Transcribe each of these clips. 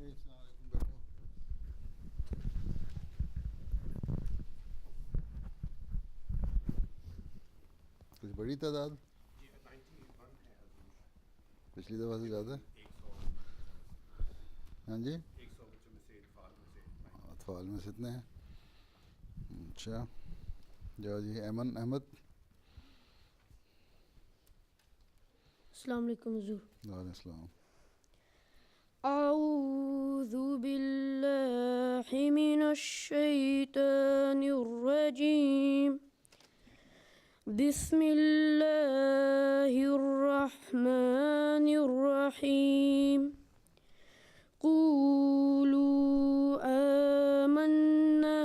السلام علیکم. بیٹھو. کچھ بڑی تعداد پچھلی دفعہ سے زیادہ. ہاں جی, اطفال میں سے اتنے ہیں. اچھا جاؤ جی. ایمن احمد. السلام علیکم حضور. وعلیکم السلام. اعوذ باللہ من الشیطان الرجیم. بسم اللہ الرحمن الرحیم. قولوا آمنا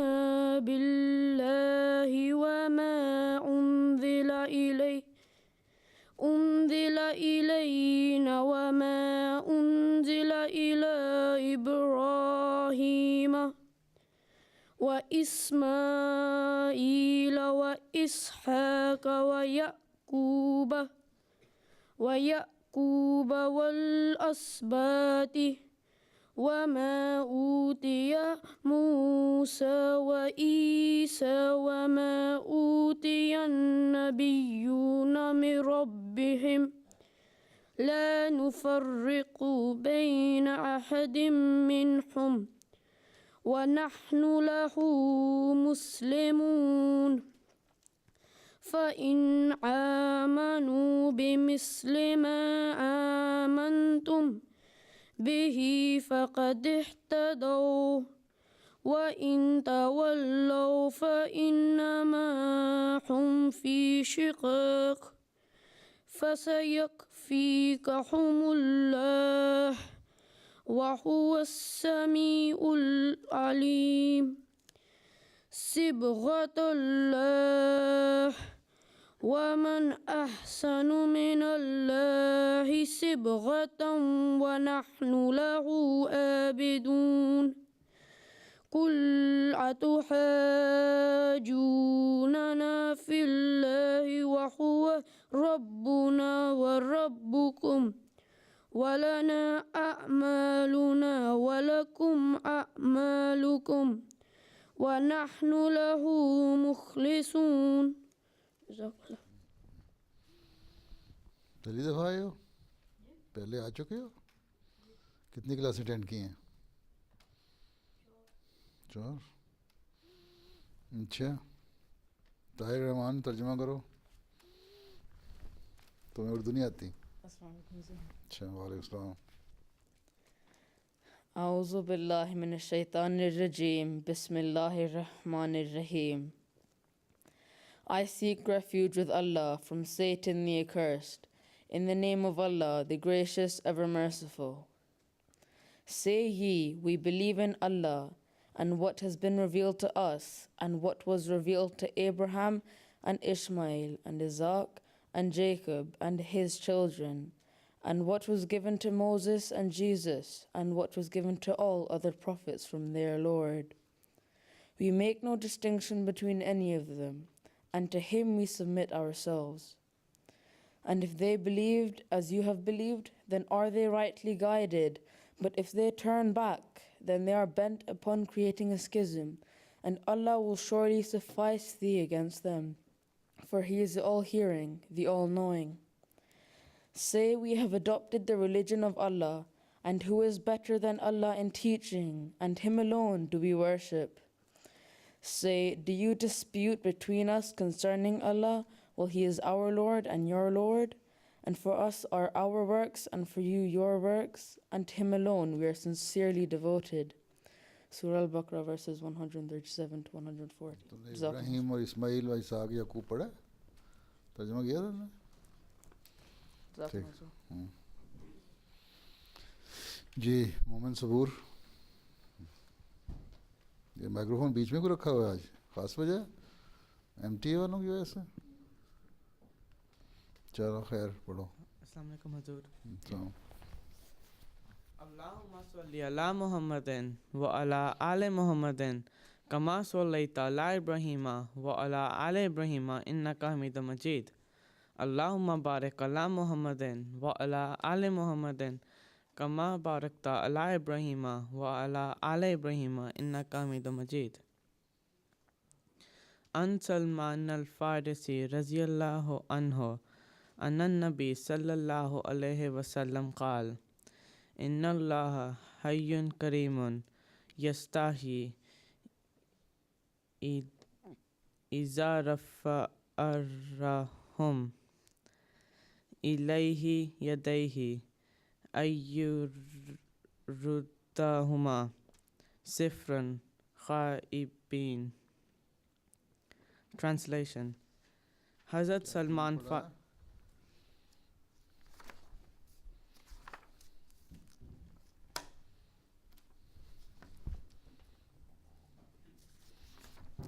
باللہ وما أنزل إلينا وما أنزل إلى إبراهيم وإسماعيل وإسحاق ويعقوب والأسباط وما أوتي موسى وعيسى وما أوتي النبيون من ربهم لا نفرق بين أحد منهم ونحن له مسلمون. فإن آمنوا بمثل ما آمنتم به فقد اهتدوا وإن تولوا فإنما هم في شقاق فسيكفيكهم الله وهو السميع العليم. صبغة الله ومن أحسن من الله صبغة ونحن له عابدون. قل أتحاجوننا في الله وهو ربنا وربكم ولنا أعمالنا ولكم أعمالكم ونحن له مخلصون. پہلی دفعہ آئے ہو؟ پہلے آ چکے ہو؟ کتنی کلاس اٹینڈ کی ہیں؟ 4. اچھا. طاہر رحمان ترجمہ کرو. تمہیں اردو نہیں آتی؟ السلام علیکم. اچھا. وعلیکم السلام. اعوذ باللہ من الشیطان الرجیم. بسم اللہ الرحمن الرحیم. I seek refuge with Allah from Satan the accursed. In the name of Allah, the gracious, ever merciful. Say ye, we believe in Allah, and what has been revealed to us, and what was revealed to Abraham, and Ishmael, and Isaac, and Jacob, and his children, and what was given to Moses and Jesus, and what was given to all other prophets from their Lord. We make no distinction between any of them, and to him we submit ourselves. And if they believed as you have believed, then are they rightly guided. But if they turn back, then they are bent upon creating a schism, and Allah will surely suffice thee against them, for he is the all-hearing, the all-knowing. Say, we have adopted the religion of Allah, and who is better than Allah in teaching, and him alone do we worship. Say, do you dispute between us concerning Allah? Well, he is our Lord and your Lord, and for us are our works, and for you your works, and to him alone we are sincerely devoted. Surah Al-Baqarah verses 137 to 140. تم نے ابراہیم اور اسماعیل و اسحاق یعقوب پڑھا؟ ترجمہ کیا تھا نے؟ ٹھیک. جی مومن صبور. یہ مائکرو فون بیچ میں کو رکھا ہوا ہے آج؟ خاص وجہ ایم ٹی اے والوں کی وجہ سے؟ چلو خیر پڑھو. السلام علیکم حضور. السلام. اللہم صلی علی محمد و علی آل محمد کما صلیت علی ابراہیم و علی آل ابراہیم انک حمید مجید. اللہم بارک علی محمد و علی آل محمد كما باركت على إبراهيم وعلى آل إبراهيم إنك حميد مجيد. عن سلمان الفارسي رضي الله عنه أن النبي صلى الله عليه وسلم قال: إن الله حي كريم يستحيي إذا رفع الرحم إليه يديه أن يردهما صفرا خائبين. Translation. Hazrat Salman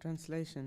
Translation.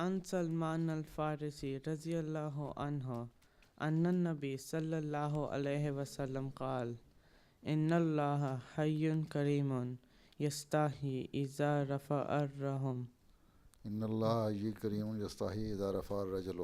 عن سلمان الفارسي رضي الله عنه أن النبي صلى الله عليه وسلم قال: إن الله حي كريم يستحيي إذا رفع الرحم. إن الله حي كريم يستحيي إذا رفع الرجل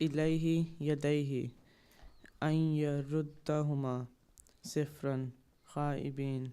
إليه يديه أن يردهما صفرا خائبين.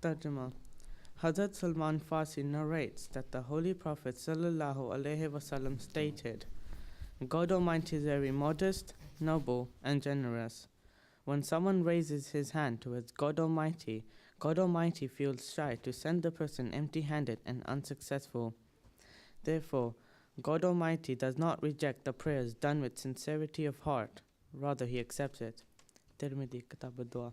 Tarjuma. Hazrat Salman Farsi narrates that the Holy Prophet sallallahu alaihi wasallam stated, God Almighty is very modest, noble, and generous. When someone raises his hand towards God Almighty feels shy to send the person empty-handed and unsuccessful. Therefore, God Almighty does not reject the prayers done with sincerity of heart, rather He accepts it. Tirmidhi Kitab ad-Dua.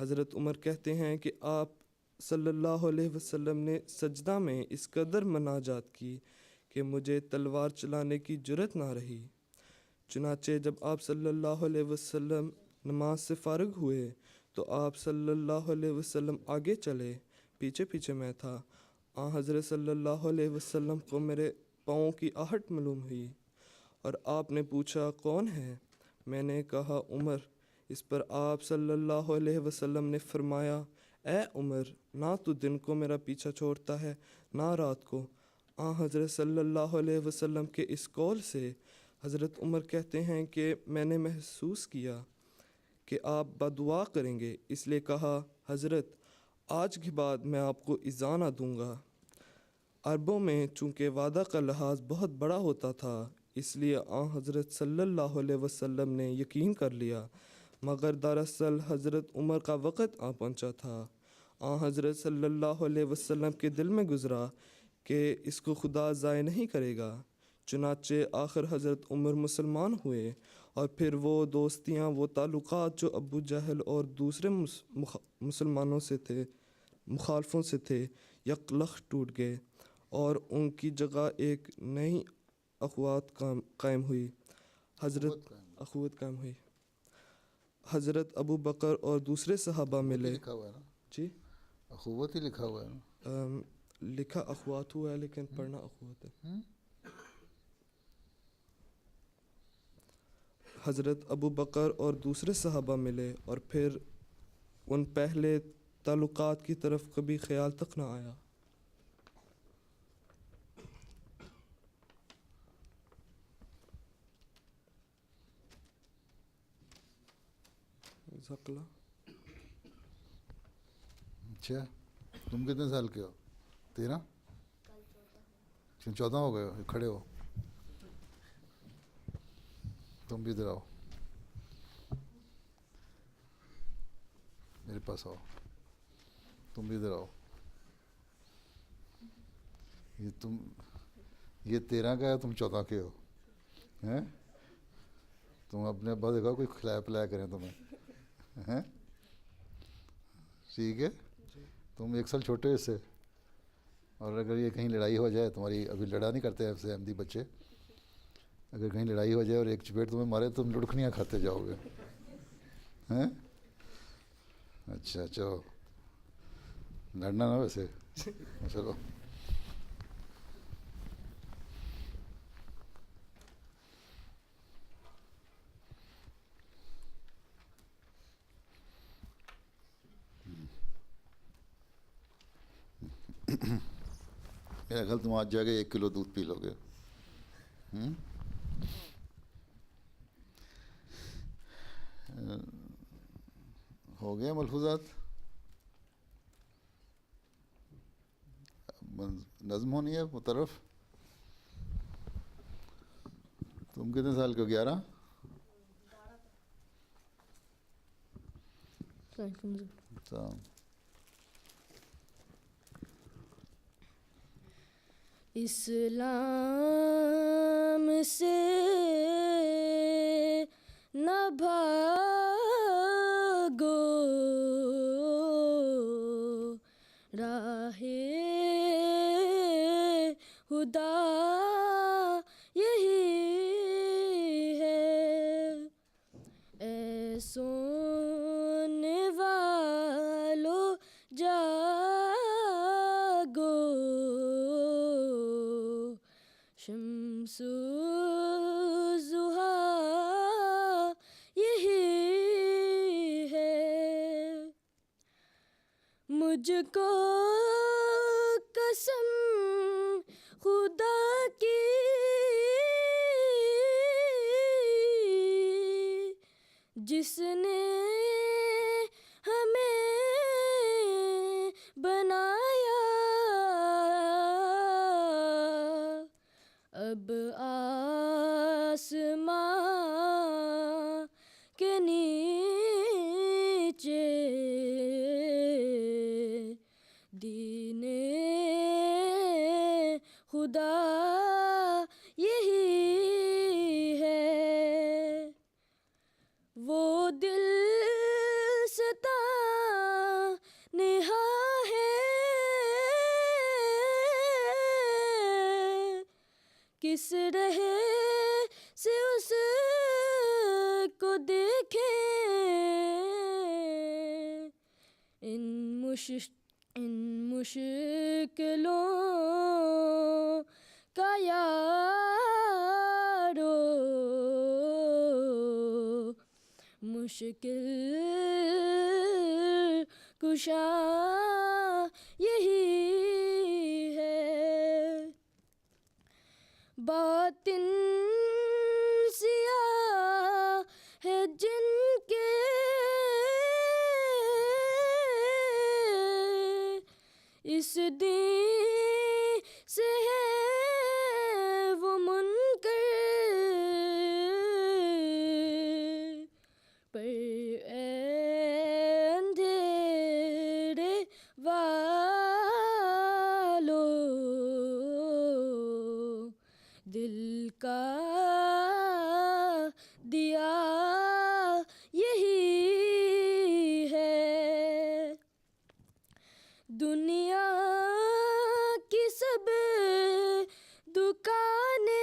حضرت عمر کہتے ہیں کہ آپ صلی اللہ علیہ وسلم نے سجدہ میں اس قدر مناجات کی کہ مجھے تلوار چلانے کی جرت نہ رہی۔ چنانچہ جب آپ صلی اللہ علیہ وسلم نماز سے فارغ ہوئے تو آپ صلی اللہ علیہ وسلم آگے چلے، پیچھے پیچھے میں تھا۔ حضرت صلی اللہ علیہ وسلم کو میرے پاؤں کی آہٹ معلوم ہوئی اور آپ نے پوچھا کون ہے؟ میں نے کہا عمر۔ اس پر آپ صلی اللہ علیہ وسلم نے فرمایا اے عمر، نہ تو دن کو میرا پیچھا چھوڑتا ہے نہ رات کو۔ حضرت صلی اللہ علیہ وسلم کے اس قول سے حضرت عمر کہتے ہیں کہ میں نے محسوس کیا کہ آپ بدعا کریں گے، اس لیے کہا حضرت آج کے بعد میں آپ کو اذا نہ دوں گا۔ عربوں میں چونکہ وعدہ کا لحاظ بہت بڑا ہوتا تھا، اس لیے حضرت صلی اللہ علیہ وسلم نے یقین کر لیا، مگر دراصل حضرت عمر کا وقت پہنچا تھا۔ حضرت صلی اللہ علیہ وسلم کے دل میں گزرا کہ اس کو خدا ضائع نہیں کرے گا، چنانچہ آخر حضرت عمر مسلمان ہوئے، اور پھر وہ دوستیاں، وہ تعلقات جو ابو جہل اور دوسرے مسلمانوں سے تھے، مخالفوں سے تھے، یکلخت ٹوٹ گئے اور ان کی جگہ ایک نئی اخوات قائم ہوئی۔ اخوت قائم ہوئی۔ حضرت ابو بکر اور دوسرے صحابہ ملے۔ لکھا ہوا ہے نا جی اخوت ہی لکھا ہوا ہے نا، لکھا اخوات ہوا ہے لیکن پڑھنا اخوت ہے۔ حضرت ابو بکر اور دوسرے صحابہ ملے اور پھر ان پہلے تعلقات کی طرف کبھی خیال تک نہ آیا۔ ذکلا اچھا تم کتنے سال کے ہو؟ 13؟ 14 ہو گئے ہو، کھڑے ہو، تم بھی ادھر آؤ، میرے پاس آؤ، تم بھی ادھر آؤ۔ یہ 13 کا ہے، تم 14 کے ہو ہیں؟ تم اپنے ابا دیکھو کوئی کھلایا پلایا کریں تمہیں، ہیں؟ ٹھیک ہے، تم 1 سال چھوٹے ہو اس سے، اور اگر یہ کہیں لڑائی ہو جائے تمہاری، ابھی لڑا نہیں کرتے ایسے احمدی بچے، اگر کہیں لڑائی ہو جائے اور ایک چپیٹ تمہیں مارے تو تم لڑکھنیاں کھاتے جاؤ گے، ہیں؟ اچھا چلو، لڑنا نا ویسے، چلو۔ میرا خیال تم آج جا کے 1 کلو دودھ پی لو گے۔ ہو گیا ملفوظات؟ نظم ہونی ہے مطرف۔ تم کتنے سال کے ہو؟ 11؟ اسلام سے نہ بھاگو، راہ خدا یہی ہے، اے سننے والو جاگو، شمس الضحیٰ یہی ہے، مجھ کو قسم خدا کی جس نے ہمیں بنایا، اب آسمان کے نیچے دین خدا یہی ہے، وہ دل ستانے کس رہے سے اس کو دیکھیں ان مشکلوں کا یارو مشکل کشا یہی ہے باطن سیاہ ہے جن کے اس دین سے ہے وہ منکر پر اے اندھیرے والو دل کا دیا یہی ہے دنیا کی سب دکانیں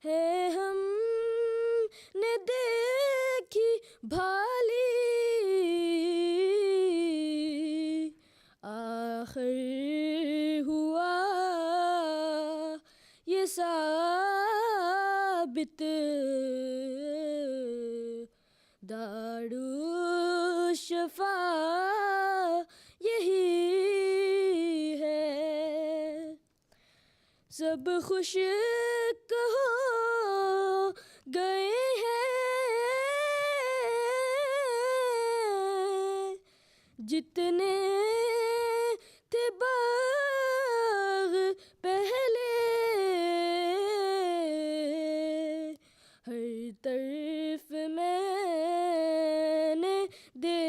ہے ہم نے دیکھی بھالی آخر ہوا یہ ثابت دارالشفا یہی ہے سب خشک ہو گئے ہیں جتنے تھے باغ پہلے ہر طرف میں نے دیکھا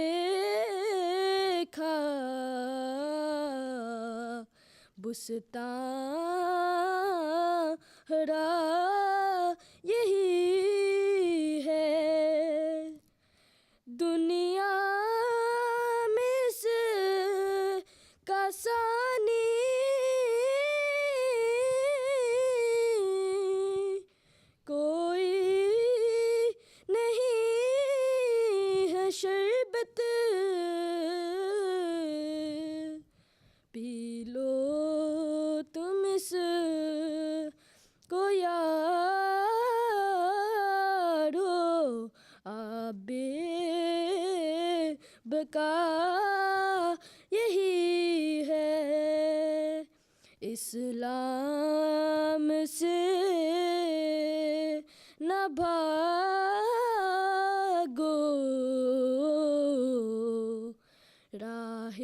بستان ہرا یہی ہے دنیا میں اس کا ثانی کوئی نہیں ہے شربت پی لو تم اس کو یارو آب بقا یہی ہے اسلام سے نہ بھاگو راہ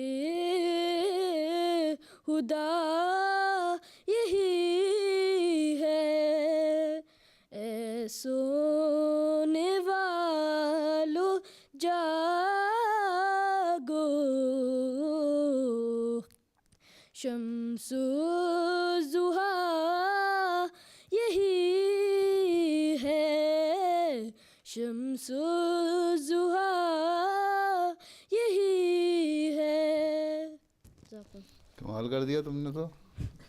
خدا یہی ہے اے سونے والو جاگو شمس الضحیٰ یہی ہے شمس الضحیٰ یہی ہے کمال کر دیا تم نے تو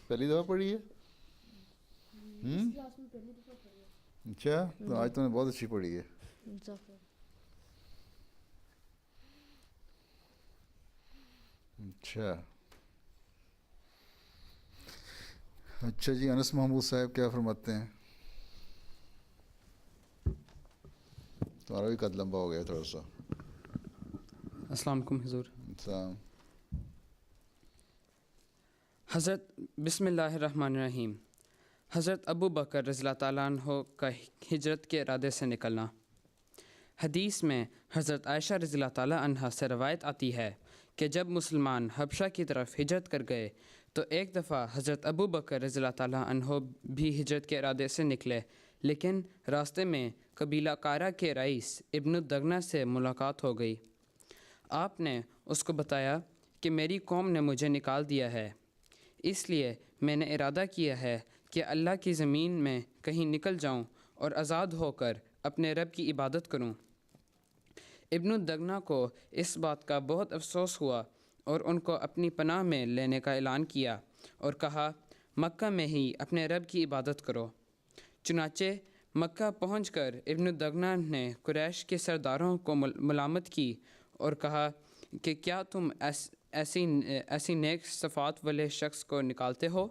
پہلی دفعہ پڑھی ہے اچھا تو آج تم نے بہت اچھی پڑھی ہے اچھا اچھا جی انس محمود صاحب کیا فرماتے ہیں تمہارا بھی قد لمبا ہو گیا تھوڑا سا السلام علیکم حضور السلام حضرت بسم اللہ الرحمن الرحیم حضرت ابو بکر رضی اللہ تعالیٰ عنہ کا ہجرت کے ارادے سے نکلنا حدیث میں حضرت عائشہ رضی اللہ تعالیٰ عنہ سے روایت آتی ہے کہ جب مسلمان حبشہ کی طرف ہجرت کر گئے تو ایک دفعہ حضرت ابو بکر رضی اللہ تعالیٰ عنہ بھی ہجرت کے ارادے سے نکلے لیکن راستے میں قبیلہ کارا کے رئیس ابن الدغنہ سے ملاقات ہو گئی آپ نے اس کو بتایا کہ میری قوم نے مجھے نکال دیا ہے اس لیے میں نے ارادہ کیا ہے کہ اللہ کی زمین میں کہیں نکل جاؤں اور آزاد ہو کر اپنے رب کی عبادت کروں ابن الدغنہ کو اس بات کا بہت افسوس ہوا اور ان کو اپنی پناہ میں لینے کا اعلان کیا اور کہا مکہ میں ہی اپنے رب کی عبادت کرو۔ چنانچہ مکہ پہنچ کر ابن الدغنہ نے قریش کے سرداروں کو ملامت کی اور کہا کہ کیا تم ایسی نیک صفات والے شخص کو نکالتے ہو؟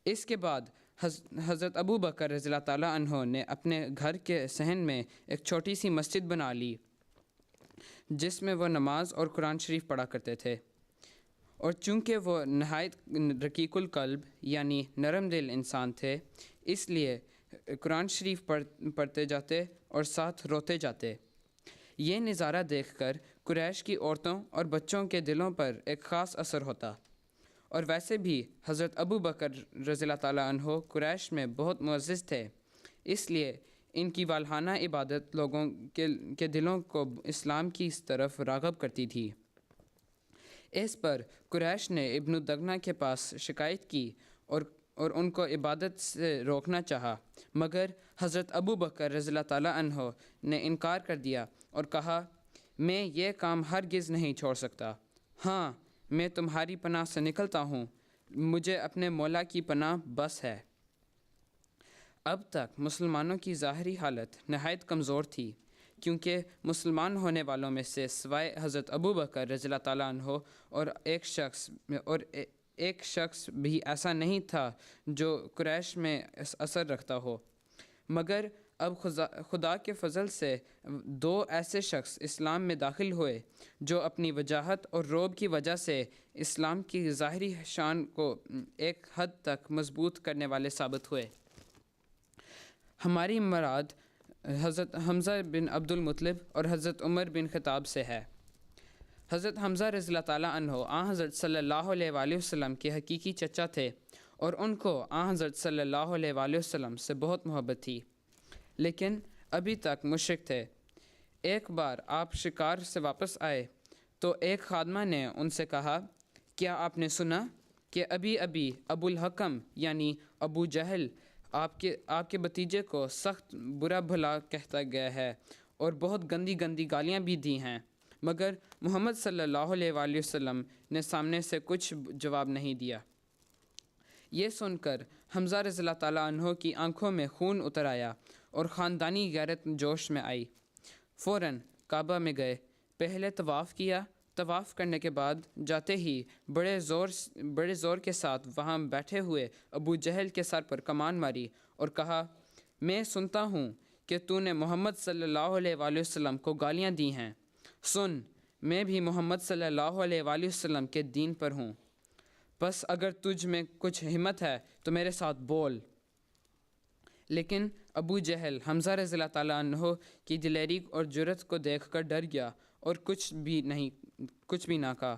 اس کے بعد حضرت ابو بکر رضی اللہ تعالیٰ عنہ نے اپنے گھر کے صحن میں ایک چھوٹی سی مسجد بنا لی جس میں وہ نماز اور قرآن شریف پڑھا کرتے تھے، اور چونکہ وہ نہایت رقیق القلب یعنی نرم دل انسان تھے اس لیے قرآن شریف پڑھتے جاتے اور ساتھ روتے جاتے۔ یہ نظارہ دیکھ کر قریش کی عورتوں اور بچوں کے دلوں پر ایک خاص اثر ہوتا، اور ویسے بھی حضرت ابو بکر رضی اللہ تعالیٰ عنہ قریش میں بہت معزز تھے، اس لیے ان کی والہانہ عبادت لوگوں کے دلوں کو اسلام کی طرف راغب کرتی تھی۔ اس پر قریش نے ابن الدغنہ کے پاس شکایت کی اور ان کو عبادت سے روکنا چاہا، مگر حضرت ابو بکر رضی اللہ تعالیٰ عنہ نے انکار کر دیا اور کہا میں یہ کام ہرگز نہیں چھوڑ سکتا، ہاں میں تمہاری پناہ سے نکلتا ہوں، مجھے اپنے مولا کی پناہ بس ہے۔ اب تک مسلمانوں کی ظاہری حالت نہایت کمزور تھی، کیونکہ مسلمان ہونے والوں میں سے سوائے حضرت ابو بکر رضی اللہ تعالیٰ عنہ اور ایک شخص بھی ایسا نہیں تھا جو قریش میں اثر رکھتا ہو، مگر اب خدا کے فضل سے 2 ایسے شخص اسلام میں داخل ہوئے جو اپنی وجاہت اور رعب کی وجہ سے اسلام کی ظاہری شان کو ایک حد تک مضبوط کرنے والے ثابت ہوئے۔ ہماری مراد حضرت حمزہ بن عبد المطلب اور حضرت عمر بن خطاب سے ہے۔ حضرت حمزہ رضی اللہ تعالیٰ عنہ حضرت صلی اللہ علیہ وآلہ وسلم کے حقیقی چچا تھے، اور ان کو حضرت صلی اللہ علیہ وآلہ وسلم سے بہت محبت تھی، لیکن ابھی تک مشرک تھے۔ ایک بار آپ شکار سے واپس آئے تو ایک خادمہ نے ان سے کہا کیا آپ نے سنا کہ ابھی ابو الحکم یعنی ابو جہل آپ کے بھتیجے کو سخت برا بھلا کہتا گیا ہے اور بہت گندی گالیاں بھی دی ہیں، مگر محمد صلی اللہ علیہ وآلہ وسلم نے سامنے سے کچھ جواب نہیں دیا۔ یہ سن کر حمزہ رضی اللہ تعالیٰ عنہ کی آنکھوں میں خون اتر آیا اور خاندانی غیرت جوش میں آئی۔ فوراً کعبہ میں گئے، پہلے طواف کیا، طواف کرنے کے بعد جاتے ہی بڑے زور کے ساتھ وہاں بیٹھے ہوئے ابو جہل کے سر پر کمان ماری اور کہا میں سنتا ہوں کہ تو نے محمد صلی اللہ علیہ وآلہ وسلم کو گالیاں دی ہیں، سن میں بھی محمد صلی اللہ علیہ وآلہ وسلم کے دین پر ہوں، بس اگر تجھ میں کچھ ہمت ہے تو میرے ساتھ بول۔ لیکن ابو جہل حمزہ رضی اللہ تعالیٰ عنہ کی دلیری اور جرأت کو دیکھ کر ڈر گیا اور کچھ بھی نہ کہا۔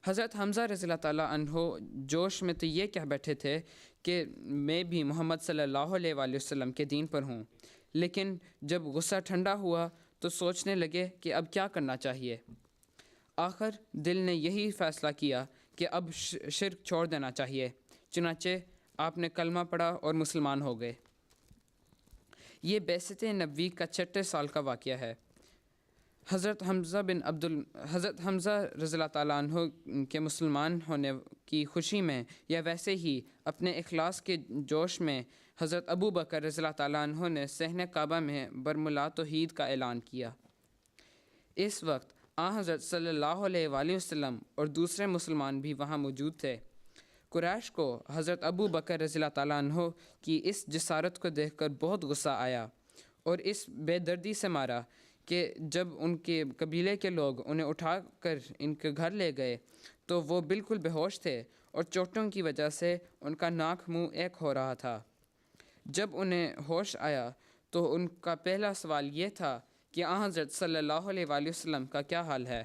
حضرت حمزہ رضی اللہ تعالیٰ عنہ جوش میں تو یہ کہہ بیٹھے تھے کہ میں بھی محمد صلی اللہ علیہ وآلہ وسلم کے دین پر ہوں، لیکن جب غصہ ٹھنڈا ہوا تو سوچنے لگے کہ اب کیا کرنا چاہیے۔ آخر دل نے یہی فیصلہ کیا کہ اب شرک چھوڑ دینا چاہیے، چنانچہ آپ نے کلمہ پڑھا اور مسلمان ہو گئے۔ یہ بعثت نبوی کا 6 سال کا واقعہ ہے۔ حضرت حمزہ رضی اللہ تعالیٰ عنہ کے مسلمان ہونے کی خوشی میں یا ویسے ہی اپنے اخلاص کے جوش میں حضرت ابو بکر رضی اللہ تعالیٰ عنہ نے صحن کعبہ میں برملا توحید کا اعلان کیا۔ اس وقت حضرت صلی اللہ علیہ وآلہ وسلم اور دوسرے مسلمان بھی وہاں موجود تھے۔ قریش کو حضرت ابو بکر رضی اللہ تعالیٰ عنہ کی اس جسارت کو دیکھ کر بہت غصہ آیا اور اس بے دردی سے مارا کہ جب ان کے قبیلے کے لوگ انہیں اٹھا کر ان کے گھر لے گئے تو وہ بالکل بے ہوش تھے اور چوٹوں کی وجہ سے ان کا ناک منہ ایک ہو رہا تھا۔ جب انہیں ہوش آیا تو ان کا پہلا سوال یہ تھا کہ حضرت صلی اللہ علیہ وآلہ وسلم کا کیا حال ہے،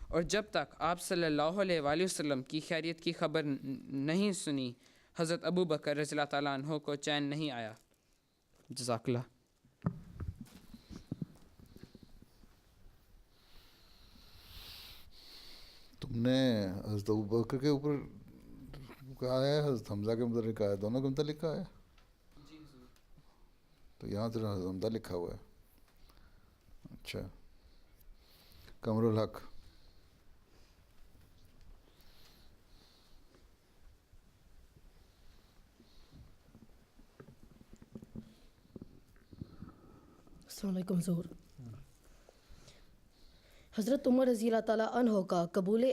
اور جب تک آپ صلی اللہ علیہ وآلہ وسلم کی خیریت کی خبر نہیں سنی حضرت ابو بکر رضی اللہ تعالیٰ عنہ کو چین نہیں آیا۔ جزاک اللہ۔ تم نے حضرت ابو بکر کے اوپر کہا ہے، حضرت حمزہ کے متعلق کہا ہے، دونوں کے متعلق کہا ہے؟ تو یہاں تو حضرت حمزہ لکھا ہوا ہے۔ اچھا، قمر الحق السلام علیکم ظہور. حضرت عمر رضی اللہ تعالیٰ عنہ کا قبول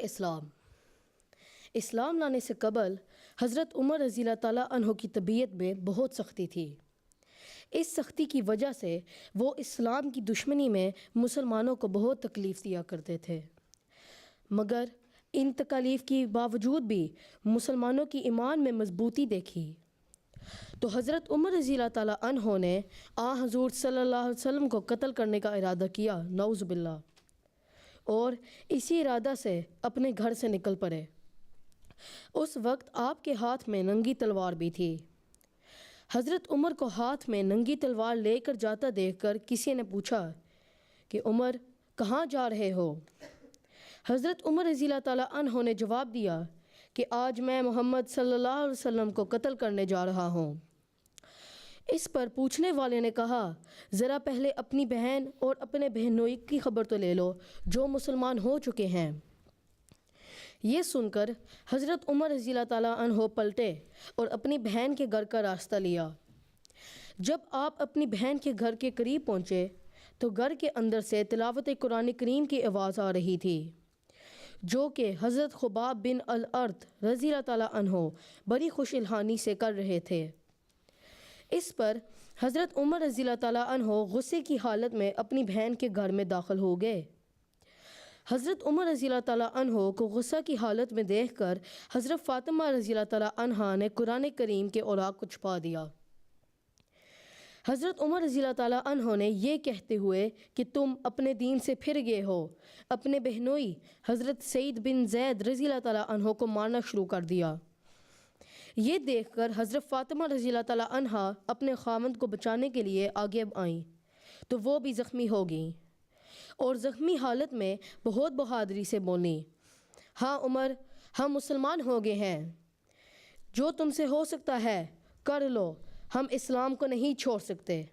اسلام لانے سے قبل حضرت عمر رضی اللہ تعالیٰ عنہ کی طبیعت میں بہت سختی تھی. اس سختی کی وجہ سے وہ اسلام کی دشمنی میں مسلمانوں کو بہت تکلیف دیا کرتے تھے، مگر ان تکالیف کی باوجود بھی مسلمانوں کی ایمان میں مضبوطی دیکھی تو حضرت عمر رضی اللہ تعالیٰ عنہ نے حضور صلی اللہ علیہ وسلم کو قتل کرنے کا ارادہ کیا، نعوذ باللہ، اور اسی ارادہ سے اپنے گھر سے نکل پڑے. اس وقت آپ کے ہاتھ میں ننگی تلوار بھی تھی. حضرت عمر کو ہاتھ میں ننگی تلوار لے کر جاتا دیکھ کر کسی نے پوچھا کہ عمر کہاں جا رہے ہو؟ حضرت عمر رضی اللہ تعالیٰ عنہ نے جواب دیا کہ آج میں محمد صلی اللہ علیہ وسلم کو قتل کرنے جا رہا ہوں. اس پر پوچھنے والے نے کہا ذرا پہلے اپنی بہن اور اپنے بہنوئی کی خبر تو لے لو جو مسلمان ہو چکے ہیں. یہ سن کر حضرت عمر رضی اللہ تعالیٰ عنہ پلٹے اور اپنی بہن کے گھر کا راستہ لیا. جب آپ اپنی بہن کے گھر کے قریب پہنچے تو گھر کے اندر سے تلاوت قرآن کریم کی آواز آ رہی تھی جو کہ حضرت خباب بن الارت رضی اللہ تعالیٰ عنہ بڑی خوش الحانی سے کر رہے تھے. اس پر حضرت عمر رضی اللہ تعالیٰ عنہ غصے کی حالت میں اپنی بہن کے گھر میں داخل ہو گئے. حضرت عمر رضی اللہ تعالیٰ عنہ کو غصہ کی حالت میں دیکھ کر حضرت فاطمہ رضی اللہ تعالیٰ عنہ نے قرآن کریم کے اوراق کو چھپا دیا. حضرت عمر رضی اللہ تعالیٰ عنہ نے یہ کہتے ہوئے کہ تم اپنے دین سے پھر گئے ہو اپنے بہنوئی حضرت سعید بن زید رضی اللہ تعالیٰ عنہ کو مارنا شروع کر دیا. یہ دیکھ کر حضرت فاطمہ رضی اللہ تعالیٰ عنہ اپنے خاوند کو بچانے کے لیے آگے آئیں تو وہ بھی زخمی ہو گئیں اور زخمی حالت میں بہت بہادری سے بولیں ہاں عمر، ہم مسلمان ہو گئے ہیں، جو تم سے ہو سکتا ہے کر لو، ہم اسلام کو نہیں چھوڑ سکتے.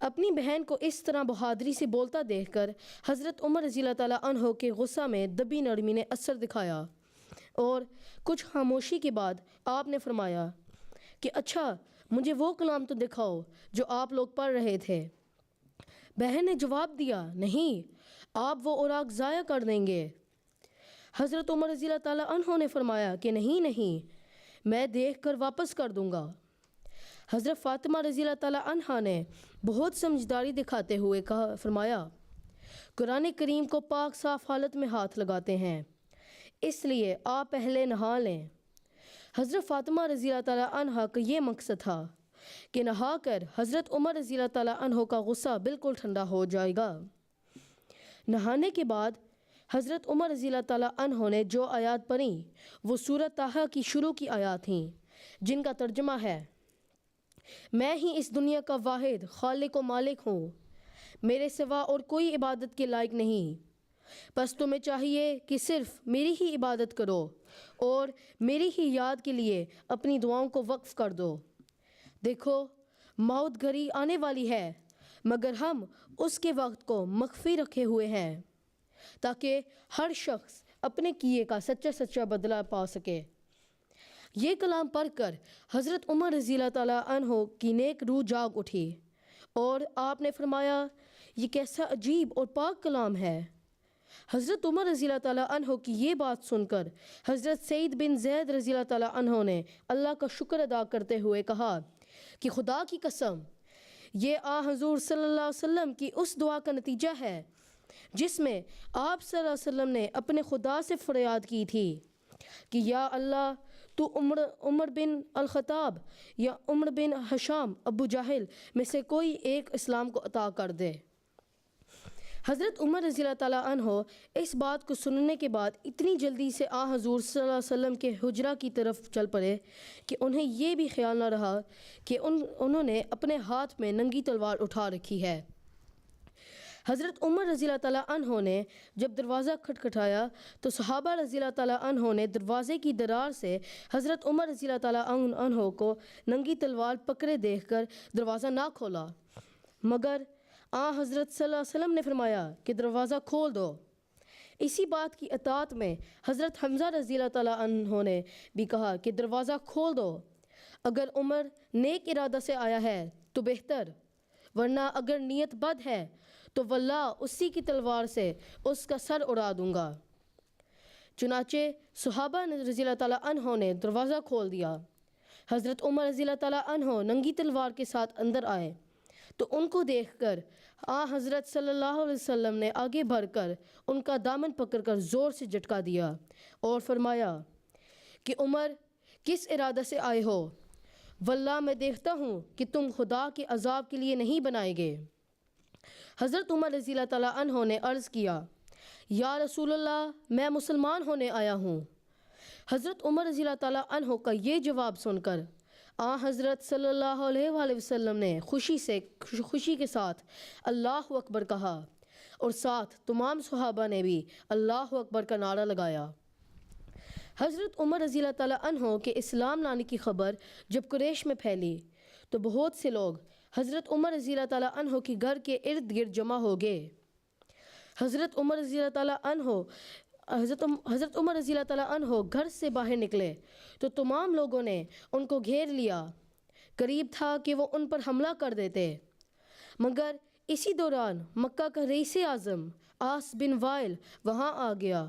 اپنی بہن کو اس طرح بہادری سے بولتا دیکھ کر حضرت عمر رضی اللہ تعالیٰ عنہ کے غصہ میں دبی نرمی نے اثر دکھایا اور کچھ خاموشی کے بعد آپ نے فرمایا کہ اچھا مجھے وہ کلام تو دکھاؤ جو آپ لوگ پڑھ رہے تھے. بہن نے جواب دیا نہیں، آپ وہ اوراق ضائع کر دیں گے. حضرت عمر رضی اللہ تعالیٰ عنہ نے فرمایا کہ نہیں، میں دیکھ کر واپس کر دوں گا. حضرت فاطمہ رضی اللہ تعالیٰ عنہ نے بہت سمجھداری دکھاتے ہوئے فرمایا قرآن کریم کو پاک صاف حالت میں ہاتھ لگاتے ہیں، اس لیے آپ پہلے نہا لیں. حضرت فاطمہ رضی اللہ تعالیٰ عنہ کا یہ مقصد تھا کہ نہا کر حضرت عمر رضی اللہ تعالیٰ عنہ کا غصہ بالکل ٹھنڈا ہو جائے گا. نہانے کے بعد حضرت عمر رضی اللہ تعالیٰ عنہ نے جو آیات پڑھیں وہ سورۃ طٰہٰ کی شروع کی آیات تھیں جن کا ترجمہ ہے میں ہی اس دنیا کا واحد خالق و مالک ہوں، میرے سوا اور کوئی عبادت کے لائق نہیں، بس تمہیں چاہیے کہ صرف میری ہی عبادت کرو اور میری ہی یاد کے لیے اپنی دعاؤں کو وقف کر دو. دیکھو موت گھڑی آنے والی ہے مگر ہم اس کے وقت کو مخفی رکھے ہوئے ہیں تاکہ ہر شخص اپنے کیے کا سچا بدلہ پا سکے. یہ کلام پڑھ کر حضرت عمر رضی اللہ تعالیٰ عنہ کی نیک روح جاگ اٹھی اور آپ نے فرمایا یہ کیسا عجیب اور پاک کلام ہے. حضرت عمر رضی اللہ تعالیٰ عنہ کی یہ بات سن کر حضرت سعید بن زید رضی اللہ تعالیٰ عنہ نے اللہ کا شکر ادا کرتے ہوئے کہا کہ خدا کی قسم یہ حضور صلی اللہ علیہ وسلم کی اس دعا کا نتیجہ ہے جس میں آپ صلی اللہ علیہ وسلم نے اپنے خدا سے فریاد کی تھی کہ یا اللہ تو عمر بن الخطاب یا عمر بن ہشام ابو جہل میں سے کوئی ایک اسلام کو عطا کر دے. حضرت عمر رضی اللہ تعالیٰ عنہ اس بات کو سننے کے بعد اتنی جلدی سے حضور صلی اللہ علیہ وسلم کے حجرہ کی طرف چل پڑے کہ انہیں یہ بھی خیال نہ رہا کہ انہوں نے اپنے ہاتھ میں ننگی تلوار اٹھا رکھی ہے. حضرت عمر رضی اللہ تعالیٰ عنہ نے جب دروازہ کھٹکھٹایا تو صحابہ رضی اللہ تعالیٰ عنہ نے دروازے کی درار سے حضرت عمر رضی اللہ تعالیٰ عنہ کو ننگی تلوار پکڑے دیکھ کر دروازہ نہ کھولا، مگر حضرت صلی اللہ علیہ وسلم نے فرمایا کہ دروازہ کھول دو. اسی بات کی اطاعت میں حضرت حمزہ رضی اللہ تعالیٰ عنہ نے بھی کہا کہ دروازہ کھول دو، اگر عمر نیک ارادہ سے آیا ہے تو بہتر ورنہ اگر نیت بد ہے تو واللہ اسی کی تلوار سے اس کا سر اڑا دوں گا۔ چنانچہ صحابہ رضی اللہ تعالیٰ عنہ نے دروازہ کھول دیا۔ حضرت عمر رضی اللہ تعالیٰ عنہ ننگی تلوار کے ساتھ اندر آئے تو ان کو دیکھ کر حضرت صلی اللہ علیہ وسلم نے آگے بڑھ کر ان کا دامن پکڑ کر زور سے جھٹکا دیا اور فرمایا کہ عمر کس ارادہ سے آئے ہو؟ واللہ میں دیکھتا ہوں کہ تم خدا کے عذاب کے لیے نہیں بنائے گئے۔ حضرت عمر رضی اللہ تعالیٰ عنہ نے عرض کیا یا رسول اللہ میں مسلمان ہونے آیا ہوں۔ حضرت عمر رضی اللہ تعالیٰ عنہ کا یہ جواب سن کر حضرت صلی اللہ علیہ وآلہ وسلم نے خوشی کے ساتھ اللہ اکبر کہا اور ساتھ تمام صحابہ نے بھی اللہ اکبر کا نعرہ لگایا۔ حضرت عمر رضی اللہ تعالیٰ عنہ کے اسلام لانے کی خبر جب قریش میں پھیلی تو بہت سے لوگ حضرت عمر رضی اللہ تعالیٰ عنہ کے گھر کے ارد گرد جمع ہو گئے۔ حضرت عمر رضی اللہ تعالیٰ عنہ گھر سے باہر نکلے تو تمام لوگوں نے ان کو گھیر لیا، قریب تھا کہ وہ ان پر حملہ کر دیتے، مگر اسی دوران مکہ کا رئیس اعظم عاص بن وائل وہاں آ گیا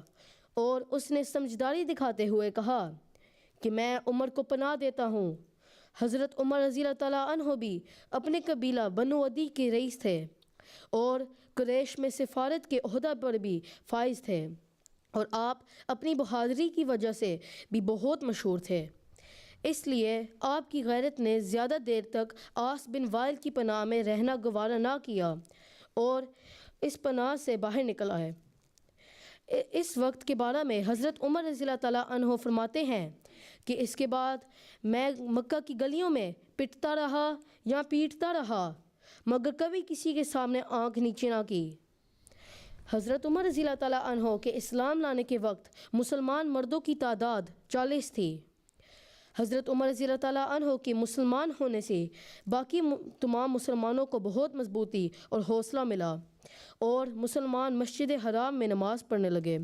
اور اس نے سمجھداری دکھاتے ہوئے کہا کہ میں عمر کو پناہ دیتا ہوں۔ حضرت عمر رضی اللہ تعالیٰ عنہ بھی اپنے قبیلہ بنو عدی کے رئیس تھے اور قریش میں سفارت کے عہدہ پر بھی فائز تھے، اور آپ اپنی بہادری کی وجہ سے بھی بہت مشہور تھے۔ اس لیے آپ کی غیرت نے زیادہ دیر تک عاص بن وائل کی پناہ میں رہنا گوارا نہ کیا اور اس پناہ سے باہر نکل آئے۔ اس وقت کے بارے میں حضرت عمر رضی اللہ تعالیٰ عنہ فرماتے ہیں کہ اس کے بعد میں مکہ کی گلیوں میں پٹتا رہا مگر کبھی کسی کے سامنے آنکھ نیچے نہ کی۔ حضرت عمر رضی اللہ تعالیٰ عنہ کے اسلام لانے کے وقت مسلمان مردوں کی تعداد 40 تھی۔ حضرت عمر رضی اللہ تعالیٰ عنہ کے مسلمان ہونے سے باقی تمام مسلمانوں کو بہت مضبوطی اور حوصلہ ملا اور مسلمان مسجد حرام میں نماز پڑھنے لگے۔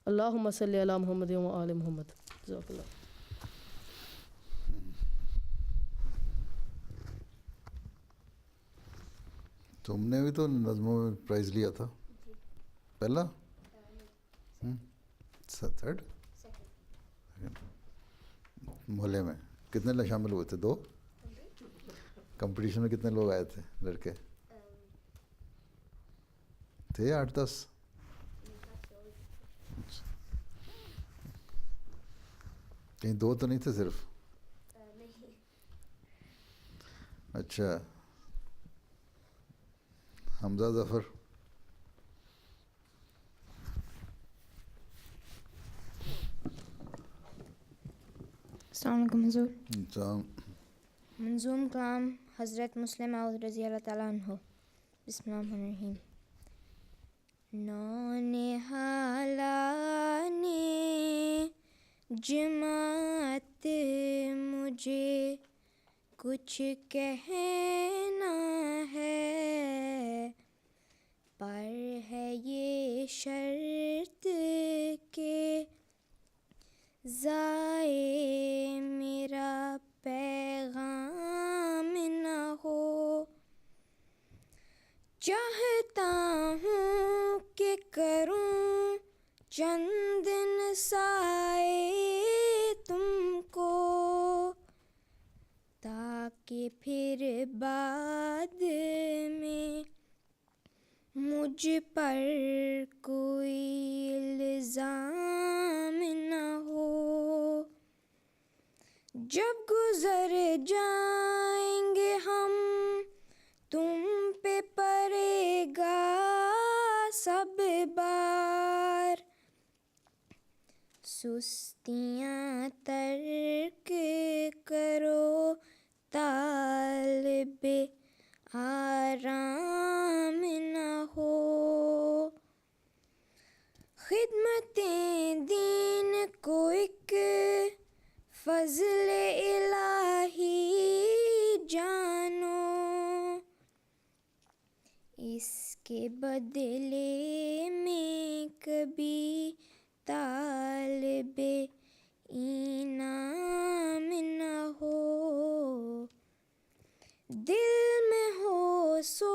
اللہم صلی علی محمد و آل محمد۔ جزاک اللہ۔ تم نے بھی تو نظموں میں پرائز لیا تھا، پہلا تھرڈ محلے میں کتنے شامل ہوئے تھے؟ 2 کمپٹیشن میں کتنے لوگ آئے تھے؟ لڑکے تھے 8-10؟ کہیں 2 تو نہیں تھے صرف؟ اچھا، حمزہ ظفر؟ السلام علیکم حضور۔ السلام۔ منظوم کلام حضرت مسلم موعود رضی اللہ تعالیٰ عنہ۔ بسم اللہ الرحمن الرحیم۔ نونہالا نے جماعت مجھے کچھ کہنا ہے، پر ہے یہ شرط کہ ضائع میرا پیغام نہ ہو۔ چاہتا ہوں کہ کروں چند نصائح تم کو، تاکہ پھر بعد میں مجھ پر کوئی الزام نہ ہو۔ جب گزر جائیں گے ہم تم پہ پڑے گا سب بار، سستیاں ترک کرو طالب آرام نہ ہو۔ خدمتیں دین کو ایک فضل الہی جانو، اس کے بدلے میں کبھی طالب انعام نہ ہو۔ دل میں ہو سو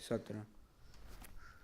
17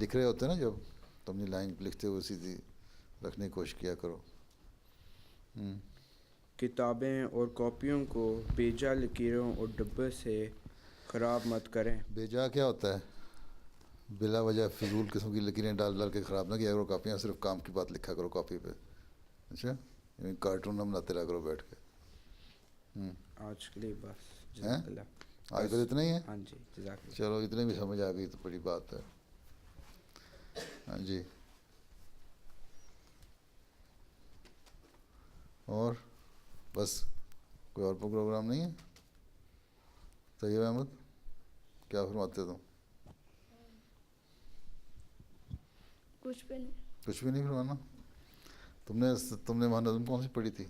لکھ رہے ہوتے ہیں نا جب تو اپنی لائن لکھتے ہوئے سیدھی رکھنے کی کوشش کیا کرو. کتابیں اور کاپیوں کو بیجا لکیروں اور ڈبے سے خراب مت کریں. بیجا کیا ہوتا ہے؟ بلا وجہ فضول قسم کی لکیریں ڈال ڈال کے خراب نہ کیا کرو کاپیاں, صرف کام کی بات لکھا کرو کاپی پہ. اچھا, کارٹون نہ بناتے رہا کرو بیٹھ کے. آج کے لیے بس. ہیں؟ جزاک اللہ. آج کل اتنا ہی ہے. ہاں جی جزاک اللہ. چلو اتنے بھی سمجھ آ گئی تو بڑی بات ہے. ہاں جی, اور بس کوئی اور پروگرام نہیں ہے؟ طیب احمد کیا فرماتے تم؟ کچھ بھی نہیں. کچھ بھی نہیں فرمانا. تم نے وہاں نظم کون سی پڑھی تھی؟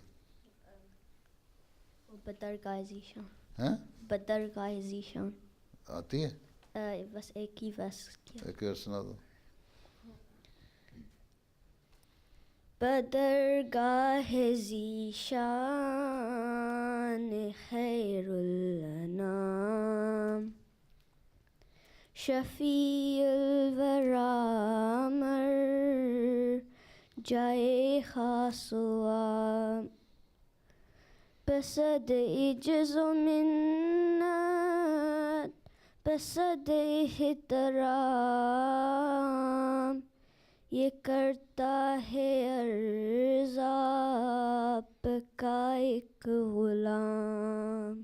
بدر کا ذیشان. ہیں؟ بدر کا ذیشان آتی ہے؟ بس ایک ہی بس کیا. ایک اور سنا دو. بدرگاہ ذیشان خیر الانام شفیع الورا مر جائے خاص و عام بصد عجز و منت بصد احترام یہ کرتا ہے عرض آپ کا ایک غلام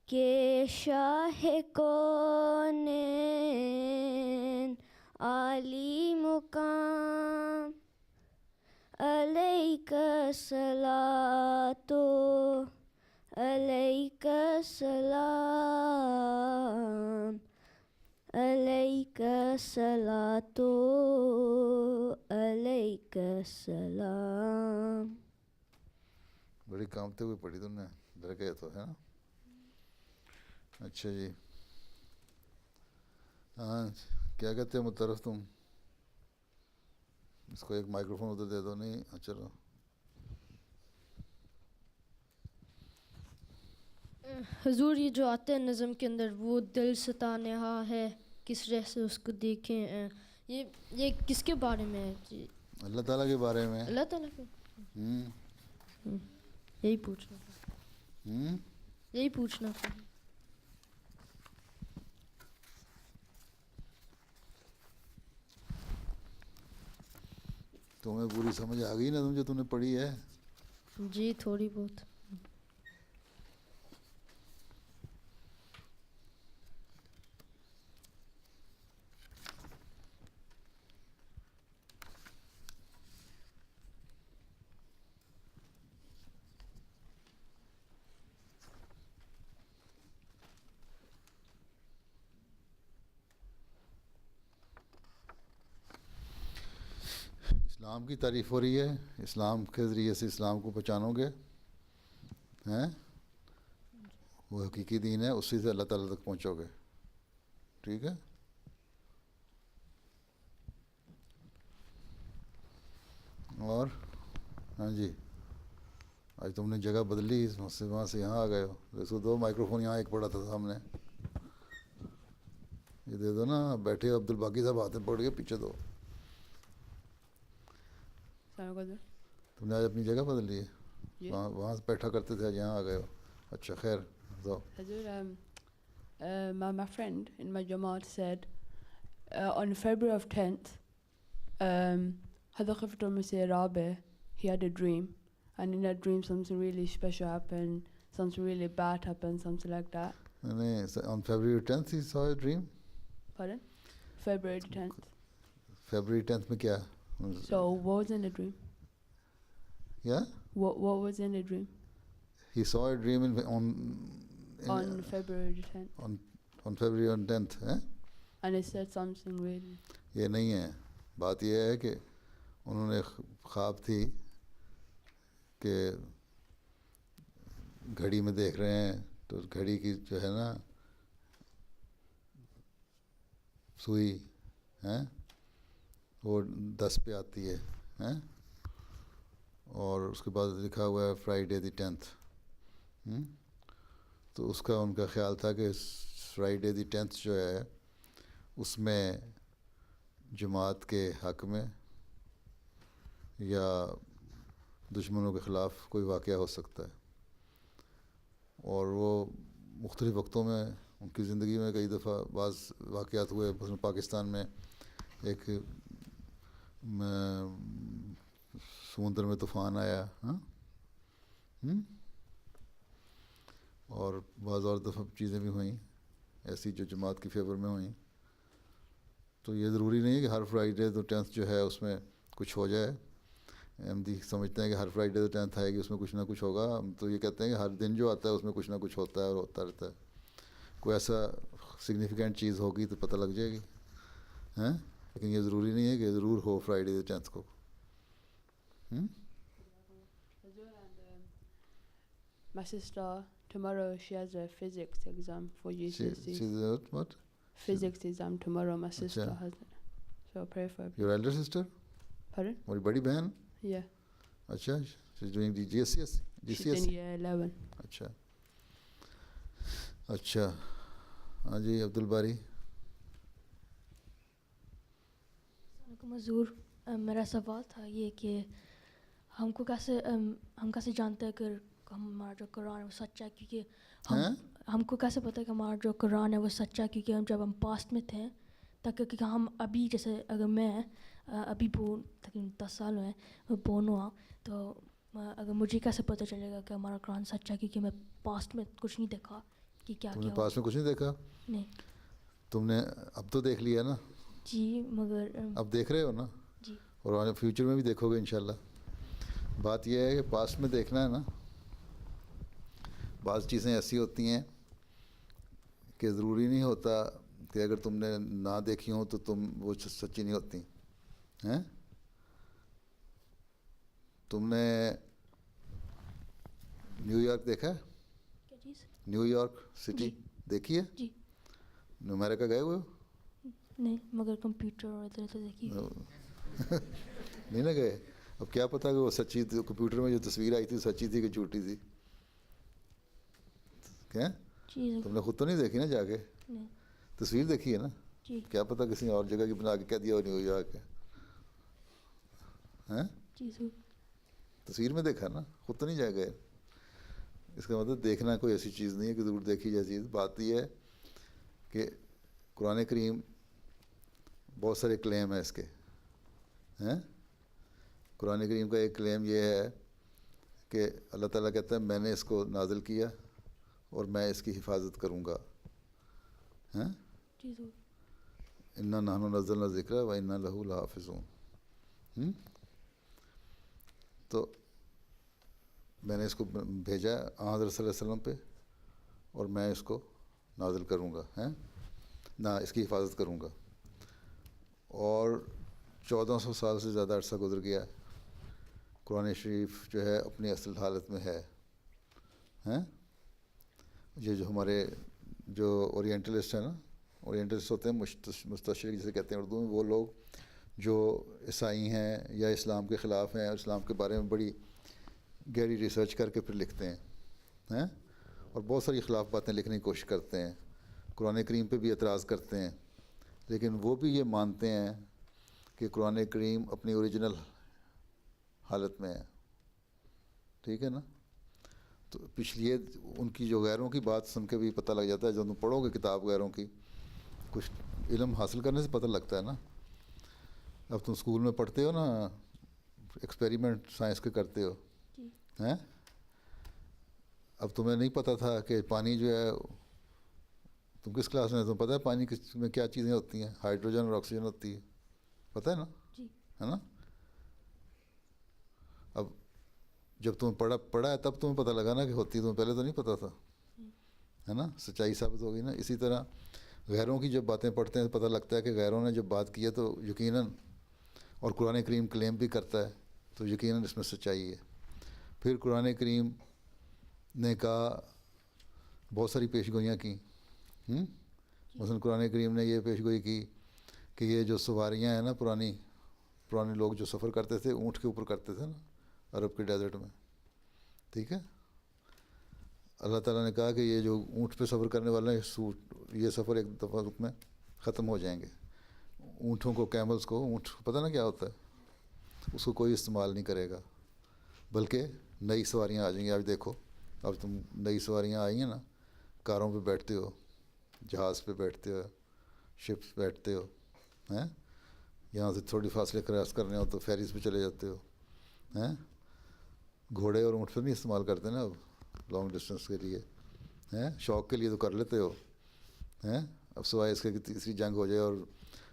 کہ شاہ کونین عالی مقام علیک الصلاۃ علیک السلام علیک الصلاۃ علیک السلام. بڑی کامتے ہوئے پڑھی تم نے, ڈر گئے تو ہے نا. اچھا جی, ہاں کیا کہتے ہیں مترف تم؟ اس کو ایک مائکرو فون ادھر دے دو. نہیں چلو. حضور یہ جو آتے ہیں نظم کے اندر وہ دل ستانہا ہے کس رہ سے اس کو دیکھیں, یہ کس کے بارے میں ہے جی؟ اللہ تعالیٰ کے بارے میں. اللہ تعالیٰ کے. یہی پوچھنا تھا. یہی پوچھنا تھا. تمہیں پوری سمجھ آ گئی نا تم جو تم نے پڑھی ہے؟ جی تھوڑی بہت. اسلام کی تعریف ہو رہی ہے. اسلام کے ذریعے سے اسلام کو پہچانو گے, ہیں وہ حقیقی دین ہے, اسی سے اللہ تعالیٰ تک پہنچو گے. ٹھیک ہے. اور ہاں جی, آج تم نے جگہ بدلی, وہاں سے یہاں آ گئے ہو. دیکھو دو مائکرو فون یہاں, ایک پڑا تھا سامنے. یہ دے دو نا, بیٹھے عبد الباقی صاحب ہاتھ میں پڑ گئے, پیچھے دو. تم نے آج اپنی جگہ بدل لی ہے, وہاں سے بیٹھا کرتے تھے, آج یہاں آ گئے ہو. اچھا خیر دو. My friend in my Jamaat said on February of 10th, Hadar Khifat al-Masih Rabi, he had a dream, and in that dream something really special happened, something really bad happened, something like that. On February 10th he saw a dream? Pardon? February 10th. February 10th میں کیا؟ So what was in the dream? Yeah? What was in the dream? He saw a dream On February 10th. On February 10th, eh? And it said something really. یہ نہیں ہے, بات یہ ہے کہ انہوں نے خواب تھی کہ گھڑی میں دیکھ رہے ہیں تو گھڑی کی جو ہے نا سوئی ہیں وہ 10 پہ آتی ہے ہیں, اور اس کے بعد لکھا ہوا ہے فرائیڈے دی 10th. تو اس کا ان کا خیال تھا کہ فرائیڈے دی 10th جو ہے اس میں جماعت کے حق میں یا دشمنوں کے خلاف کوئی واقعہ ہو سکتا ہے، اور وہ مختلف وقتوں میں ان کی زندگی میں کئی دفعہ بعض واقعات ہوئے. مثلاً پاکستان میں ایک سمندر میں طوفان آیا، ہاں، اور بعض اور دفعہ چیزیں بھی ہوئیں ایسی جو جماعت کی فیور میں ہوئیں. تو یہ ضروری نہیں ہے کہ ہر فرائیڈے تو 10th جو ہے اس میں کچھ ہو جائے. احمدی سمجھتے ہیں کہ ہر فرائیڈے تو 10th آئے گی اس میں کچھ نہ کچھ ہوگا. ہم تو یہ کہتے ہیں کہ ہر دن جو آتا ہے اس میں کچھ نہ کچھ ہوتا ہے اور ہوتا رہتا ہے. کوئی ایسا سگنیفیکنٹ چیز ہوگی تو پتہ لگ جائے گی، ہیں، لیکن یہ ضروری نہیں ہے کہ ضرور ہو فرائیڈے 10th کو. My sister, tomorrow she has a physics exam for UCSC. What? Physics exam tomorrow, my sister Achha. has it. So pray for her. Your elder sister? Pardon? تمہاری بڑی بہن؟ Yeah. اچھا، she's doing the GCSE. She's in year 11. اچھا اچھا. ہاں جی، عبد الباری. حضور، میرا سوال تھا یہ کہ ہم کیسے جانتے ہیں کہ ہمارا جو قرآن ہے وہ سچا ہے، کیونکہ ہم کو کیسے پتہ ہے کہ ہمارا جو قرآن ہے وہ سچا ہے، کیونکہ جب ہم پاسٹ میں تھے کیونکہ ہم ابھی، جیسے اگر میں ابھی تقریباً 10 سال ہوئے بورن ہوا، تو اگر مجھے کیسے پتہ چلے گا کہ ہمارا قرآن سچا ہے، کیونکہ میں پاسٹ میں کچھ نہیں دیکھا کہ کیا تم نے کیا پاس میں کچھ نہیں دیکھا؟ نہیں. تم نے اب تو دیکھ لیا نا؟ جی، مگر اب دیکھ رہے ہو نا؟ جی. اور فیوچر میں بھی دیکھو گے انشاءاللہ. بات یہ ہے کہ پاسٹ میں دیکھنا ہے نا، بعض چیزیں ایسی ہوتی ہیں کہ ضروری نہیں ہوتا کہ اگر تم نے نہ دیکھی ہوں تو تم وہ سچی نہیں ہوتی ہیں. تم نے نیو یارک دیکھا ہے؟ کیا چیز؟ نیو یارک سٹی دیکھی ہے؟ جی. امریکہ گئے ہوئے ہو؟ نہیں، مگر کمپیوٹر اور ادھر ادھر دیکھی. نہیں نہ گئے. اب کیا پتہ کہ وہ سچی تھی، کمپیوٹر میں جو تصویر آئی تھی سچی تھی کہ جھوٹی تھی؟ کیا تم نے خود تو نہیں دیکھی نا جا کے؟ نہیں. تصویر دیکھی ہے نا؟ جی. کیا پتہ کسی اور جگہ کی بنا کے کہہ دیا ہو نیو یارک ہے. ہیں؟ جی سر. تصویر میں دیکھا نا، خود تو نہیں جا گئے. اس کا مطلب دیکھنا کوئی ایسی چیز نہیں ہے کہ ضرور دیکھی جائے چیز. بات یہ ہے کہ قرآن کریم بہت سارے کلیم ہیں اس کے، ہیں. قرآن کریم کا ایک کلیم یہ ہے کہ اللہ تعالیٰ کہتا ہے میں نے اس کو نازل کیا اور میں اس کی حفاظت کروں گا. ہیں؟ جی سر. انا نحن نزلنا الذکر و انا لہ لحافظون. تو میں نے اس کو بھیجا حضرت صلی اللہ علیہ وسلم پہ اور میں اس کو نازل کروں گا، ہیں نہ اس کی حفاظت کروں گا. اور 1400 سال سے زیادہ عرصہ گزر گیا، قرآن شریف جو ہے اپنی اصل حالت میں ہے. ہیں؟ یہ جو ہمارے جو اورینٹلسٹ ہیں نا، اورینٹلسٹ ہوتے ہیں مستشرق جسے کہتے ہیں اردو میں، وہ لوگ جو عیسائی ہیں یا اسلام کے خلاف ہیں اور اسلام کے بارے میں بڑی گہری ریسرچ کر کے پھر لکھتے ہیں، اور بہت ساری خلاف باتیں لکھنے کی کوشش کرتے ہیں، قرآن کریم پہ بھی اعتراض کرتے ہیں. لیکن وہ بھی یہ مانتے ہیں کہ قرآن کریم اپنی اوریجنل حالت میں ہے. ٹھیک ہے نا؟ تو پچھلی ان کی جو غیروں کی بات سن کے بھی پتہ لگ جاتا ہے. جب تم پڑھو گے کتاب غیروں کی، کچھ علم حاصل کرنے سے پتہ لگتا ہے نا. اب تم اسکول میں پڑھتے ہو نا، ایکسپیریمنٹ سائنس کے کرتے ہو، ہیں. اب تمہیں نہیں پتہ تھا کہ پانی جو ہے، تم کس کلاس میں، تمہیں پتہ ہے پانی میں کیا چیزیں ہوتی ہیں؟ ہائیڈروجن اور آکسیجن ہوتی ہے، پتہ ہے نا؟ جی. ہے نا؟ اب جب تمہیں پڑھا ہے تب تمہیں پتہ لگا نا کہ ہوتی ہے، تمہیں پہلے تو نہیں پتہ تھا، ہے نا؟ سچائی ثابت ہوگی نا. اسی طرح غیروں کی جب باتیں پڑھتے ہیں تو پتہ لگتا ہے کہ غیروں نے جب بات کی ہے تو یقیناً، اور قرآن کریم کلیم بھی کرتا ہے تو یقیناً اس میں سچائی ہے. پھر قرآن کریم نے کہا، بہت ساری پیش گوئیاں کی. مثلاً قرآن کریم نے یہ پیش گوئی کی کہ یہ جو سواریاں ہیں نا، پرانے لوگ جو سفر کرتے تھے اونٹ کے اوپر کرتے تھے نا عرب کے ڈیزرٹ میں. ٹھیک ہے؟ اللہ تعالیٰ نے کہا کہ یہ جو اونٹ پہ سفر کرنے والے ہیں، یہ سفر ایک دفعہ میں ختم ہو جائیں گے. اونٹوں کو، کیملز کو، اونٹ پتہ نا کیا ہوتا ہے، اس کو کوئی استعمال نہیں کرے گا، بلکہ نئی سواریاں آ جائیں گی. آج دیکھو اب تم نئی سواریاں آئی ہیں نا، کاروں پہ بیٹھتے ہو، جہاز پہ بیٹھتے ہو، شپس بیٹھتے ہو، ہیں یہاں سے تھوڑی فاصلے کراس کرنے ہو تو فیریز پہ چلے جاتے ہو، ہیں گھوڑے اور اونٹ پہ نہیں استعمال کرتے نا اب لانگ ڈسٹینس کے لیے، ہیں شوق کے لیے تو کر لیتے ہو، ہیں اب سوائے اس کے کہ تیسری جنگ ہو جائے اور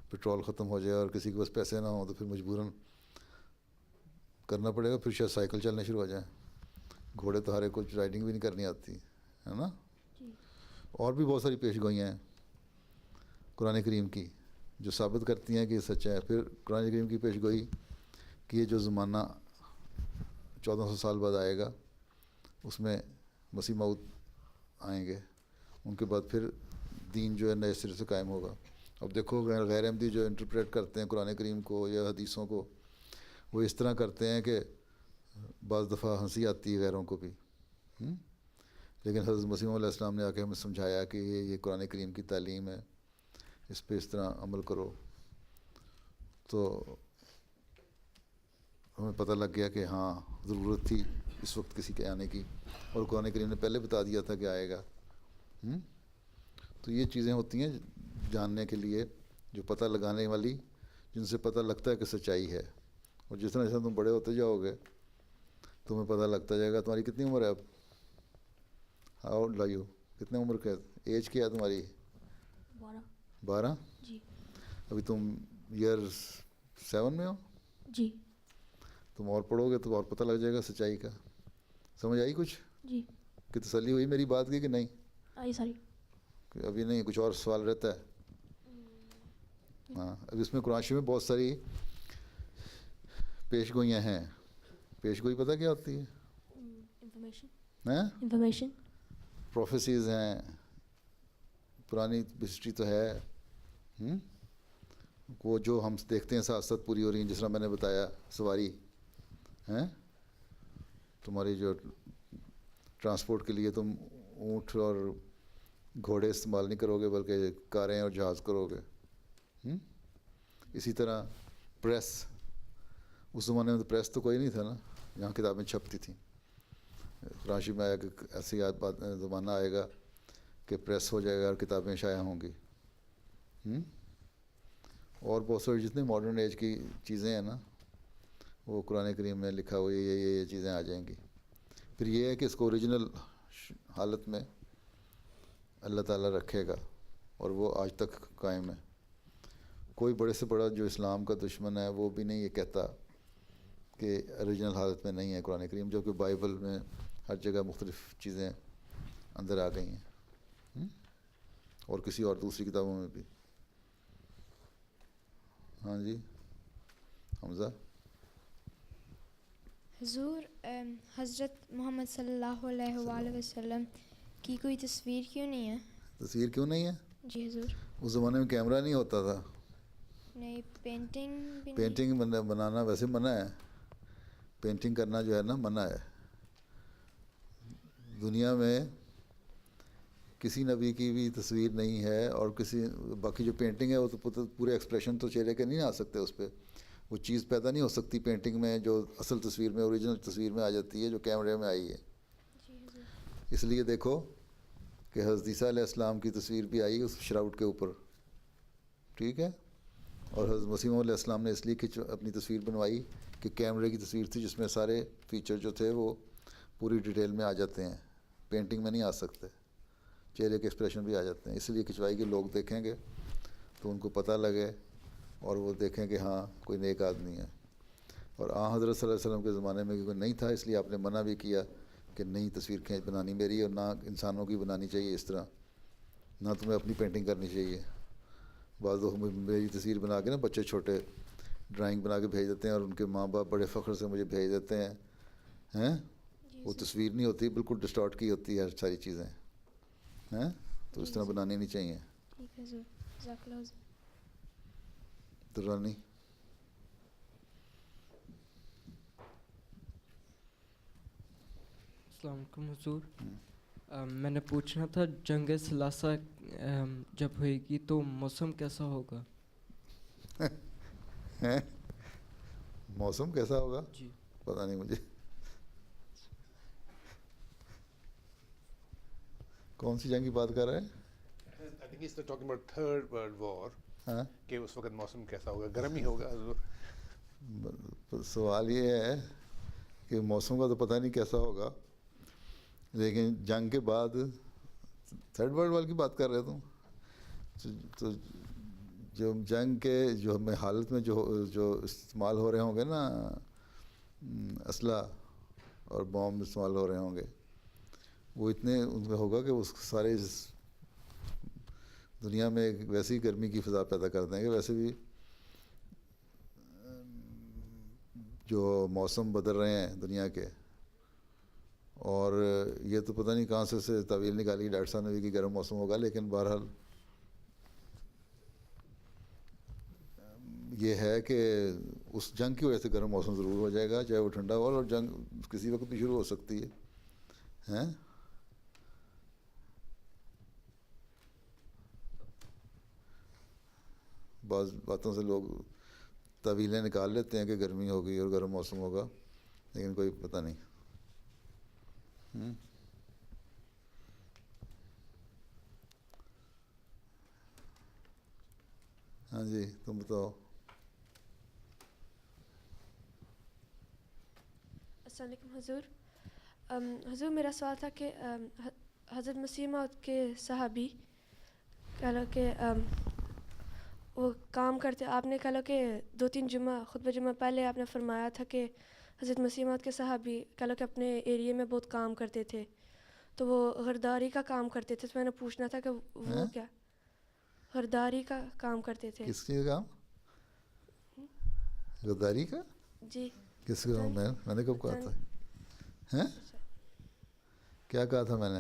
پٹرول ختم ہو جائے اور کسی کے پاس پیسے نہ ہوں تو پھر مجبوراً کرنا پڑے گا، پھر شاید سائیکل چلنے شروع ہو جائیں. گھوڑے تو ہر ایک کچھ رائڈنگ بھی نہیں کرنی آتی ہے نا. اور بھی بہت ساری پیش گوئیاں ہیں قرآن کریم کی جو ثابت کرتی ہیں کہ یہ سچا ہے. پھر قرآن کریم کی پیش گوئی کہ یہ جو زمانہ 1400 سال بعد آئے گا اس میں مسیح موعود آئیں گے، ان کے بعد پھر دین جو ہے نئے سرے سے قائم ہوگا. اب دیکھو غیر احمدی جو انٹرپریٹ کرتے ہیں قرآن کریم کو یا حدیثوں کو، وہ اس طرح کرتے ہیں کہ بعض دفعہ ہنسی آتی ہے غیروں کو بھی، لیکن حضرت مسیح علیہ السلام نے آ کے ہمیں سمجھایا کہ یہ قرآن کریم کی تعلیم ہے، اس پہ اس طرح عمل کرو. تو ہمیں پتہ لگ گیا کہ ہاں ضرورت تھی اس وقت کسی کے آنے کی، اور قرآن کریم نے پہلے بتا دیا تھا کہ آئے گا. تو یہ چیزیں ہوتی ہیں جاننے کے لیے، جو پتہ لگانے والی، جن سے پتہ لگتا ہے کہ سچائی ہے. اور جس طرح تم بڑے ہوتے جاؤ گے تمہیں پتہ لگتا جائے گا. تمہاری کتنی عمر ہے اب؟ How old are you? کتنے عمر کا ایج کیا ہے تمہاری؟ 12. جی. ابھی تم ایئر 7 میں ہو؟ جی. تم اور پڑھو گے تو اور پتہ لگ جائے گا سچائی کا. سمجھ آئی کچھ؟ جی. کہ تسلی ہوئی میری بات کی کہ نہیں؟ آئی ساری. کہ ابھی نہیں کچھ اور سوال رہتا ہے؟ ہاں اب اس میں قرآن شریف میں بہت ساری پیش گوئیاں ہیں. پیش گوئی پتہ کیا ہوتی ہے؟ انفارمیشن. پروفیسیز ہیں، پرانی ہسٹری تو ہے، وہ جو ہم دیکھتے ہیں ساتھ ساتھ پوری ہو رہی ہیں. جس طرح میں نے بتایا سواری ہیں، تمہاری جو ٹرانسپورٹ کے لیے تم اونٹ اور گھوڑے استعمال نہیں کرو گے بلکہ کاریں اور جہاز کرو گے. اسی طرح پریس، اس زمانے میں تو پریس تو کوئی نہیں تھا نا جہاں کتابیں چھپتی تھیں. راشی میں آیا کہ ایسی زمانہ آئے گا کہ پریس ہو جائے گا اور کتابیں شائع ہوں گی. اور بہت ساری جتنے ماڈرن ایج کی چیزیں ہیں نا وہ قرآن کریم میں لکھا ہوئی یہ چیزیں آ جائیں گی. پھر یہ ہے کہ اس کو اوریجنل حالت میں اللہ تعالیٰ رکھے گا اور وہ آج تک قائم ہے. کوئی بڑے سے بڑا جو اسلام کا دشمن ہے وہ بھی نہیں یہ کہتا کہ اوریجنل حالت میں نہیں ہے قرآن کریم، جو کہ بائبل میں ہر جگہ مختلف چیزیں اندر آ گئی ہیں، اور کسی اور دوسری کتابوں میں بھی. ہاں جی حمزہ. حضور حضرت محمد صلی اللہ علیہ وآلہ وسلم کی کوئی تصویر کیوں نہیں ہے؟ تصویر کیوں نہیں ہے؟ جی حضور. اس زمانے میں کیمرہ نہیں ہوتا تھا. نہیں پینٹنگ بھی پینٹنگ بنانا ویسے منع ہے، پینٹنگ کرنا جو ہے نا منع ہے. دنیا میں کسی نبی کی بھی تصویر نہیں ہے، اور کسی باقی جو پینٹنگ ہے وہ تو پورے ایکسپریشن تو چہرے کے نہیں آ سکتے، اس پہ وہ چیز پیدا نہیں ہو سکتی پینٹنگ میں جو اصل تصویر میں اوریجنل تصویر میں آ جاتی ہے جو کیمرے میں آئی ہے. اس لیے دیکھو کہ حضرت عیسیٰ علیہ السلام کی تصویر بھی آئی اس شراؤٹ کے اوپر، ٹھیک ہے. اور حضرت مسیح علیہ السلام نے اس لیے اپنی تصویر بنوائی کہ کیمرے کی تصویر تھی جس میں سارے فیچر جو تھے وہ پوری ڈیٹیل میں آ جاتے ہیں، پینٹنگ میں نہیں آ سکتے، چہرے کے ایکسپریشن بھی آ جاتے ہیں. اس لیے کھنچوائی کے لوگ دیکھیں گے تو ان کو پتہ لگے اور وہ دیکھیں کہ ہاں کوئی نیک آدمی ہے. اور حضرت صلی اللہ علیہ وسلم کے زمانے میں کوئی نہیں تھا، اس لیے آپ نے منع بھی کیا کہ نئی تصویر کھینچ بنانی میری، اور نہ انسانوں کی بنانی چاہیے اس طرح، نہ تمہیں اپنی پینٹنگ کرنی چاہیے. بعض لوگ میری تصویر بنا کے نا بچے چھوٹے ڈرائنگ بنا کے بھیج دیتے ہیں اور ان کے ماں باپ بڑے فخر سے مجھے بھیج دیتے ہیں وہ تصویر نہیں ہوتی، بالکل ڈسٹارٹ کی ہوتی ہے ساری چیزیں تو اس طرح بنانی نہیں چاہیے. ٹھیک ہے حضور. جزاک اللہ حضور. درانی. السلام علیکم حضور. میں نے پوچھنا تھا جنگ ثلاثہ جب ہوئے گی تو موسم کیسا ہوگا؟ ہیں موسم کیسا ہوگا جی پتہ نہیں مجھے. کون سی جنگ کی بات کر رہے ہیں؟ I think he's talking about Third World War. ہاں کہ اس وقت موسم کیسا ہوگا؟ گرم ہی ہوگا حضور. سوال یہ ہے کہ موسم کا تو پتہ نہیں کیسا ہوگا، لیکن جنگ کے بعد تھرڈ ورلڈ وار کی بات کر رہے تو جو جنگ کے جو ہمیں حالت میں جو استعمال ہو رہے ہوں گے نا اسلحہ اور بام استعمال ہو رہے ہوں گے، وہ اتنے ان میں ہوگا کہ اس سارے دنیا میں ایک ویسی گرمی کی فضا پیدا کر دیں گے. ویسے بھی جو موسم بدل رہے ہیں دنیا کے، اور یہ تو پتہ نہیں کہاں سے تعویل نکالی ڈاکٹر صاحب نے بھی کہ گرم موسم ہوگا، لیکن بہرحال یہ ہے کہ اس جنگ کی وجہ سے گرم موسم ضرور ہو جائے گا، چاہے وہ ٹھنڈا ہو، اور جنگ کسی وقت بھی شروع ہو سکتی ہے. ہیں بعض باتوں سے لوگ طویلیں نکال لیتے ہیں کہ گرمی ہوگی اور گرم موسم ہوگا، لیکن کوئی پتہ نہیں. ہاں جی تم بتاؤ. السلام علیکم حضور. حضور میرا سوال تھا کہ حضرت مسیح موعود کے صحابی کہہ لو کہ وہ کام کرتے، آپ نے کہہ لو کہ 2-3 جمعہ خطبہ جمعہ پہلے آپ نے فرمایا تھا کہ حضرت مسیح موعود کے صحابی کہہ لو کہ اپنے ایریے میں بہت کام کرتے تھے، تو وہ غرداری کا کام کرتے تھے. تو میں نے پوچھنا تھا کہ وہ کیا غرداری کا کام کرتے تھے؟ کس چیز کا کام؟ غداری کا؟ جی کس کا کام؟ میں نے کب کہا تھا؟ ہیں کیا کہا تھا میں نے؟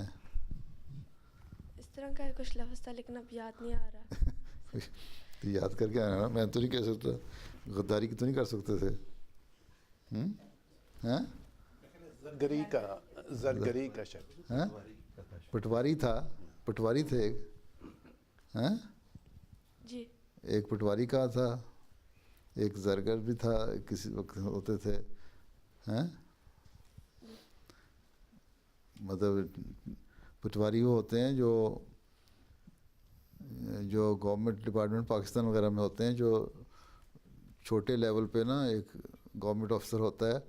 اس طرح کا کچھ لفظ تھا لیکن اب یاد نہیں آ رہا. تو یاد کر کے آنا. میں تو نہیں کہہ سکتا، غداری کی تو نہیں کر سکتے تھے. ہاں زرگری کا شکل. ہاں پٹواری تھا، پٹواری تھے ایک. ہاں جی ایک پٹواری کا تھا، ایک زرگر بھی تھا کسی وقت ہوتے تھے. ہیں مطلب پٹواری وہ ہوتے ہیں جو گورنمنٹ ڈپارٹمنٹ پاکستان وغیرہ میں ہوتے ہیں، جو چھوٹے لیول پہ نا ایک گورنمنٹ آفیسر ہوتا ہے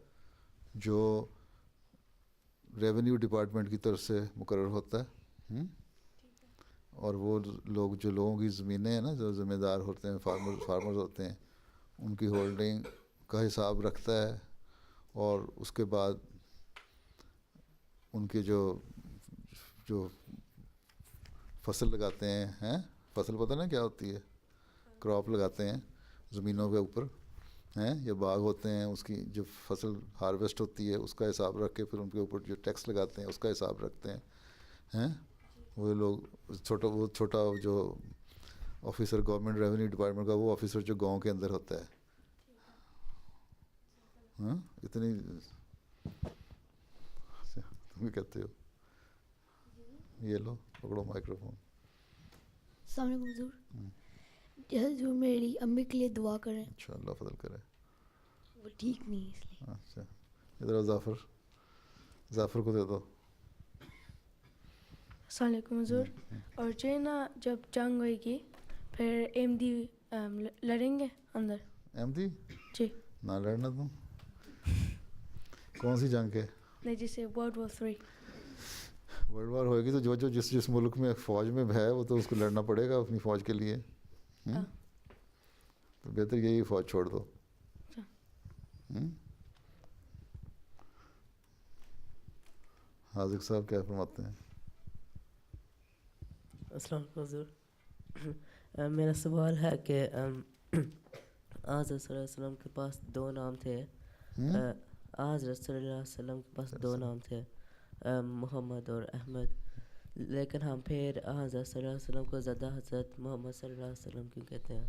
جو ریونیو ڈپارٹمنٹ کی طرف سے مقرر ہوتا ہے. اور وہ لوگ جو لوگوں کی زمینیں ہیں نا، جو ذمہ دار ہوتے ہیں، فارمرز ہوتے ہیں، ان کی ہولڈنگ کا حساب رکھتا ہے. اور اس کے بعد ان کے جو فصل لگاتے ہیں فصل پتہ نا کیا ہوتی ہے، کراپ لگاتے ہیں زمینوں کے اوپر ہیں یا باغ ہوتے ہیں، اس کی جو فصل ہارویسٹ ہوتی ہے اس کا حساب رکھ کے پھر ان کے اوپر جو ٹیکس لگاتے ہیں اس کا حساب رکھتے ہیں. وہ لوگ چھوٹا جو آفیسر گورنمنٹ ریونیو ڈپارٹمنٹ کا، وہ آفیسر جو گاؤں کے اندر ہوتا ہے. اتنی تم کہتے ہو. یہ لو پکڑو مائکرو فون. السلام علیکم حضور. حضور میری امی کے لیے دعا کریں. اچھا اللہ فضل کرے. وہ ٹھیک نہیں ہے اس لیے. اچھا ادھر ظافر کو دے دو. السلام علیکم حضور. اور جو ہے نا جب جنگ ہوئے گی پھر احمدی لڑیں گے اندر؟ احمدی جی نہ لڑنا تم. کون سی جنگ کے؟ نہیں جیسے World War 3. ورلڈ وار ہوئے گی تو جو جس ملک میں فوج میں ہے وہ تو اس کو لڑنا پڑے گا اپنی فوج کے لیے. تو بہتر یہی فوج چھوڑ دو. حاذق صاحب کیا فرماتے ہیں؟ السلام علیکم حضور. میرا سوال ہے کہ حضرت صلی اللہ علیہ وسلم کے پاس 2 نام تھے. حضرت صلی اللہ علیہ وسلم کے پاس 2 نام تھے، محمد اور احمد، لیکن ہم پھر حضرت صلی اللہ علیہ وسلم کو زیادہ حضرت محمد صلی اللہ علیہ وسلم کیوں کہتے ہیں؟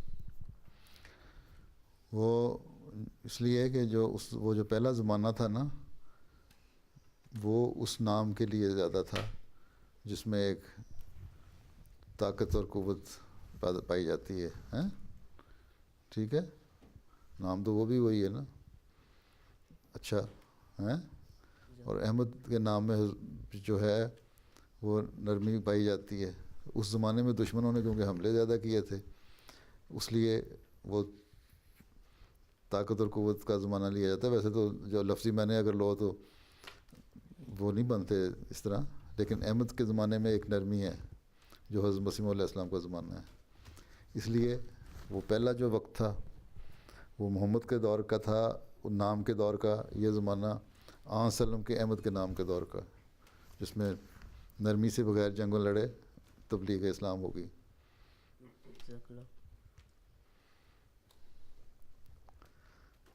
وہ اس لیے کہ وہ جو پہلا زمانہ تھا نا، وہ اس نام کے لیے زیادہ تھا جس میں ایک طاقت اور قوت پائی جاتی ہے. ٹھیک ہے, نام تو وہ بھی وہی ہے نا. اچھا ہیں, اور احمد کے نام میں جو ہے وہ نرمی پائی جاتی ہے. اس زمانے میں دشمنوں نے کیونکہ حملے زیادہ کیے تھے, اس لیے وہ طاقت اور قوت کا زمانہ لیا جاتا ہے. ویسے تو جو لفظی معنی اگر لو تو وہ نہیں بنتے اس طرح, لیکن احمد کے زمانے میں ایک نرمی ہے جو حضرت مسیح علیہ السلام کا زمانہ ہے. اس لیے وہ پہلا جو وقت تھا وہ محمد کے دور کا تھا, نام کے دور کا. یہ زمانہ آن وسلم کے احمد کے نام کے دور کا, جس میں نرمی سے بغیر جنگوں لڑے تبلیغ اسلام ہوگی.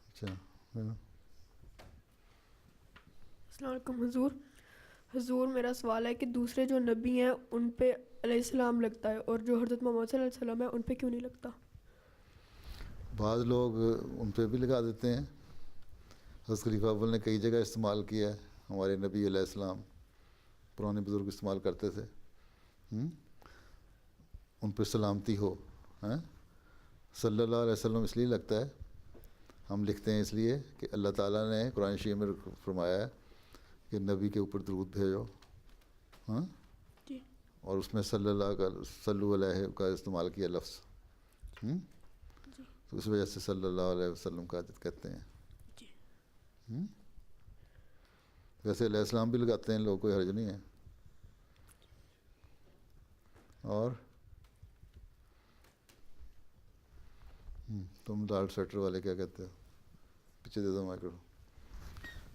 اچھا, السلام علیکم حضور. حضور میرا سوال ہے کہ دوسرے جو نبی ہیں ان پہ علیہ السلام لگتا ہے اور جو حضرت محمد صلی اللہ علیہ وسلم ہے ان پہ کیوں نہیں لگتا؟ بعض لوگ ان پہ بھی لگا دیتے ہیں. حضرت خلیفہ اول نے کئی جگہ استعمال کیا ہے, ہمارے نبی علیہ السلام پرانے بزرگ استعمال کرتے تھے. ان پہ سلامتی ہو, صلی اللہ علیہ وسلم اس لیے لگتا ہے, ہم لکھتے ہیں اس لیے کہ اللہ تعالیٰ نے قرآن شریف میں فرمایا ہے کہ نبی کے اوپر درود بھیجو, اور اس میں صلو علیہ کا استعمال کیا لفظ, تو اس وجہ سے صلی اللہ علیہ وسلم کا کہتے ہیں. ویسے علیہ السلام بھی لگاتے ہیں لوگ, کوئی حرج نہیں ہے. اور تم لال سویٹر والے کیا کہتے ہو؟ پیچھے دے دو مائکرو.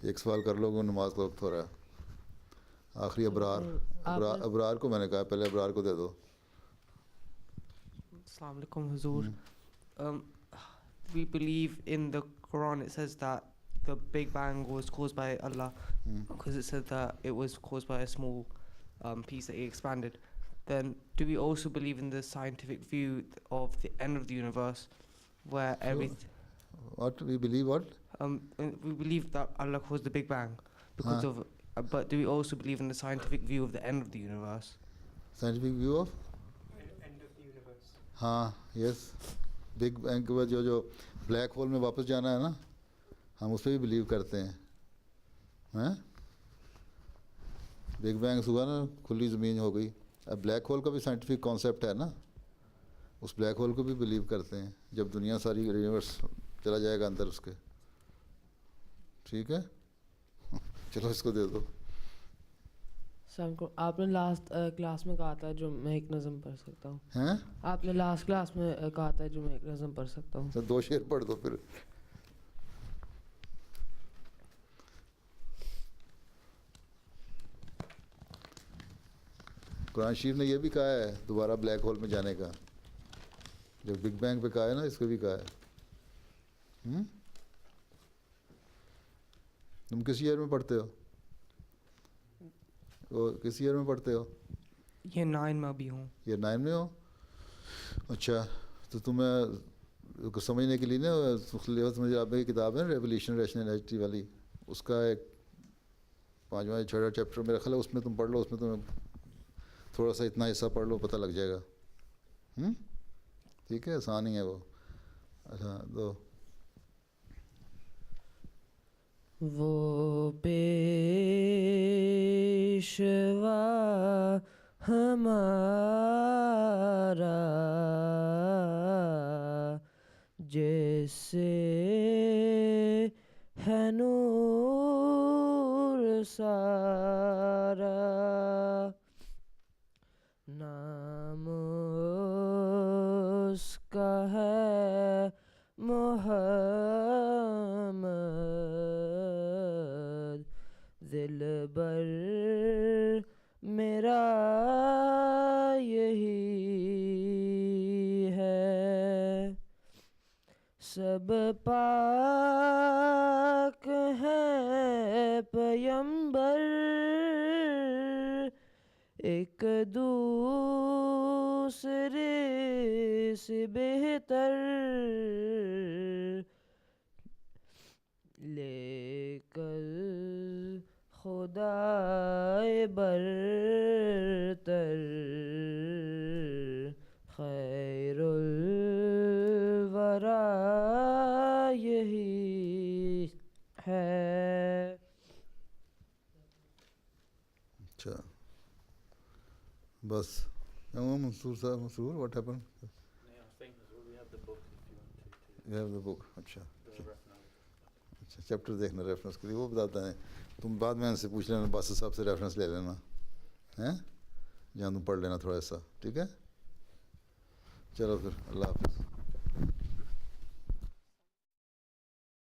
ایک سوال کر لو گے, نماز کا وقت ہو رہا ہے. آخری ابرار کو میں نے کہا, پہلے ابرار کو دے دو. السلام علیکم حضور. We believe in the Quran it says that the Big Bang was caused by Allah, because it said that it was caused by a small piece that He expanded. Then do we also believe in the scientific view of the end of the universe, where everything... What we believe? What? We believe that Allah caused the Big Bang because of... but do we also believe in the scientific view of the end of the universe? Scientific view of? End of the universe. ہاں, یس. Big bang کے بعد جو black hole میں واپس جانا ہے نا, ہم اس پہ بھی بلیو کرتے ہیں. بگ بینگ ہوا نا, کھلی زمین ہو گئی. اب بلیک ہول کا بھی سائنٹیفک کانسیپٹ ہے نا, اس بلیک ہول کو بھی بلیو کرتے ہیں جب دنیا ساری یونیورس چلا جائے گا اندر اس کے. ٹھیک ہے, چلو اس کو دے دو. سر کو آپ نے لاسٹ کلاس میں کہا تھا جو میں ایک نظم پڑھ سکتا ہوں. ہیں, آپ نے لاسٹ کلاس میں کہا تھا جو میں ایک نظم پڑھ سکتا ہوں. دو شعر پڑھ دو پھر. قرآن شریف نے یہ بھی کہا ہے دوبارہ بلیک ہول میں جانے کا, جو بگ بینگ پہ کہا ہے نا, اس کو بھی کہا ہے. تم کس ایئر میں پڑھتے ہو؟ وہ کس ایئر میں پڑھتے ہو؟ یہ 9 میں بھی ہوں. یہ 9 میں ہو؟ اچھا, تو تمہیں سمجھنے کے لیے نا آپ کی کتاب ہے ریولیوشن ریشنلٹی والی, اس کا ایک 5واں 6واں چیپٹر میرا خیال ہے, اس میں تم پڑھ لو. اس میں تمہیں تھوڑا سا اتنا حصہ پڑھ لو, پتہ لگ جائے گا. ٹھیک ہے, آسان ہی ہے وہ. اچھا, دو. وہ پیشوا ہمارا جیسے ہے نور سارا, نام اس کا ہے محمد, دل بر میرا یہی ہے. سب پاک ہے پیمبر, ایک دوسرے سے بہتر, لے کر خدائے برتر, خیر الورا اچھا بس منصور صاحب Mansoor what happen you have the book اچھا اچھا چیپٹر دیکھنا ریفرنس کے لیے وہ بتاتا ہے تم بعد میں ان سے پوچھ لینا باسط صاحب سے ریفرنس لے لینا ہیں جہاں تم پڑھ لینا تھوڑا سا ٹھیک ہے چلو پھر اللہ حافظ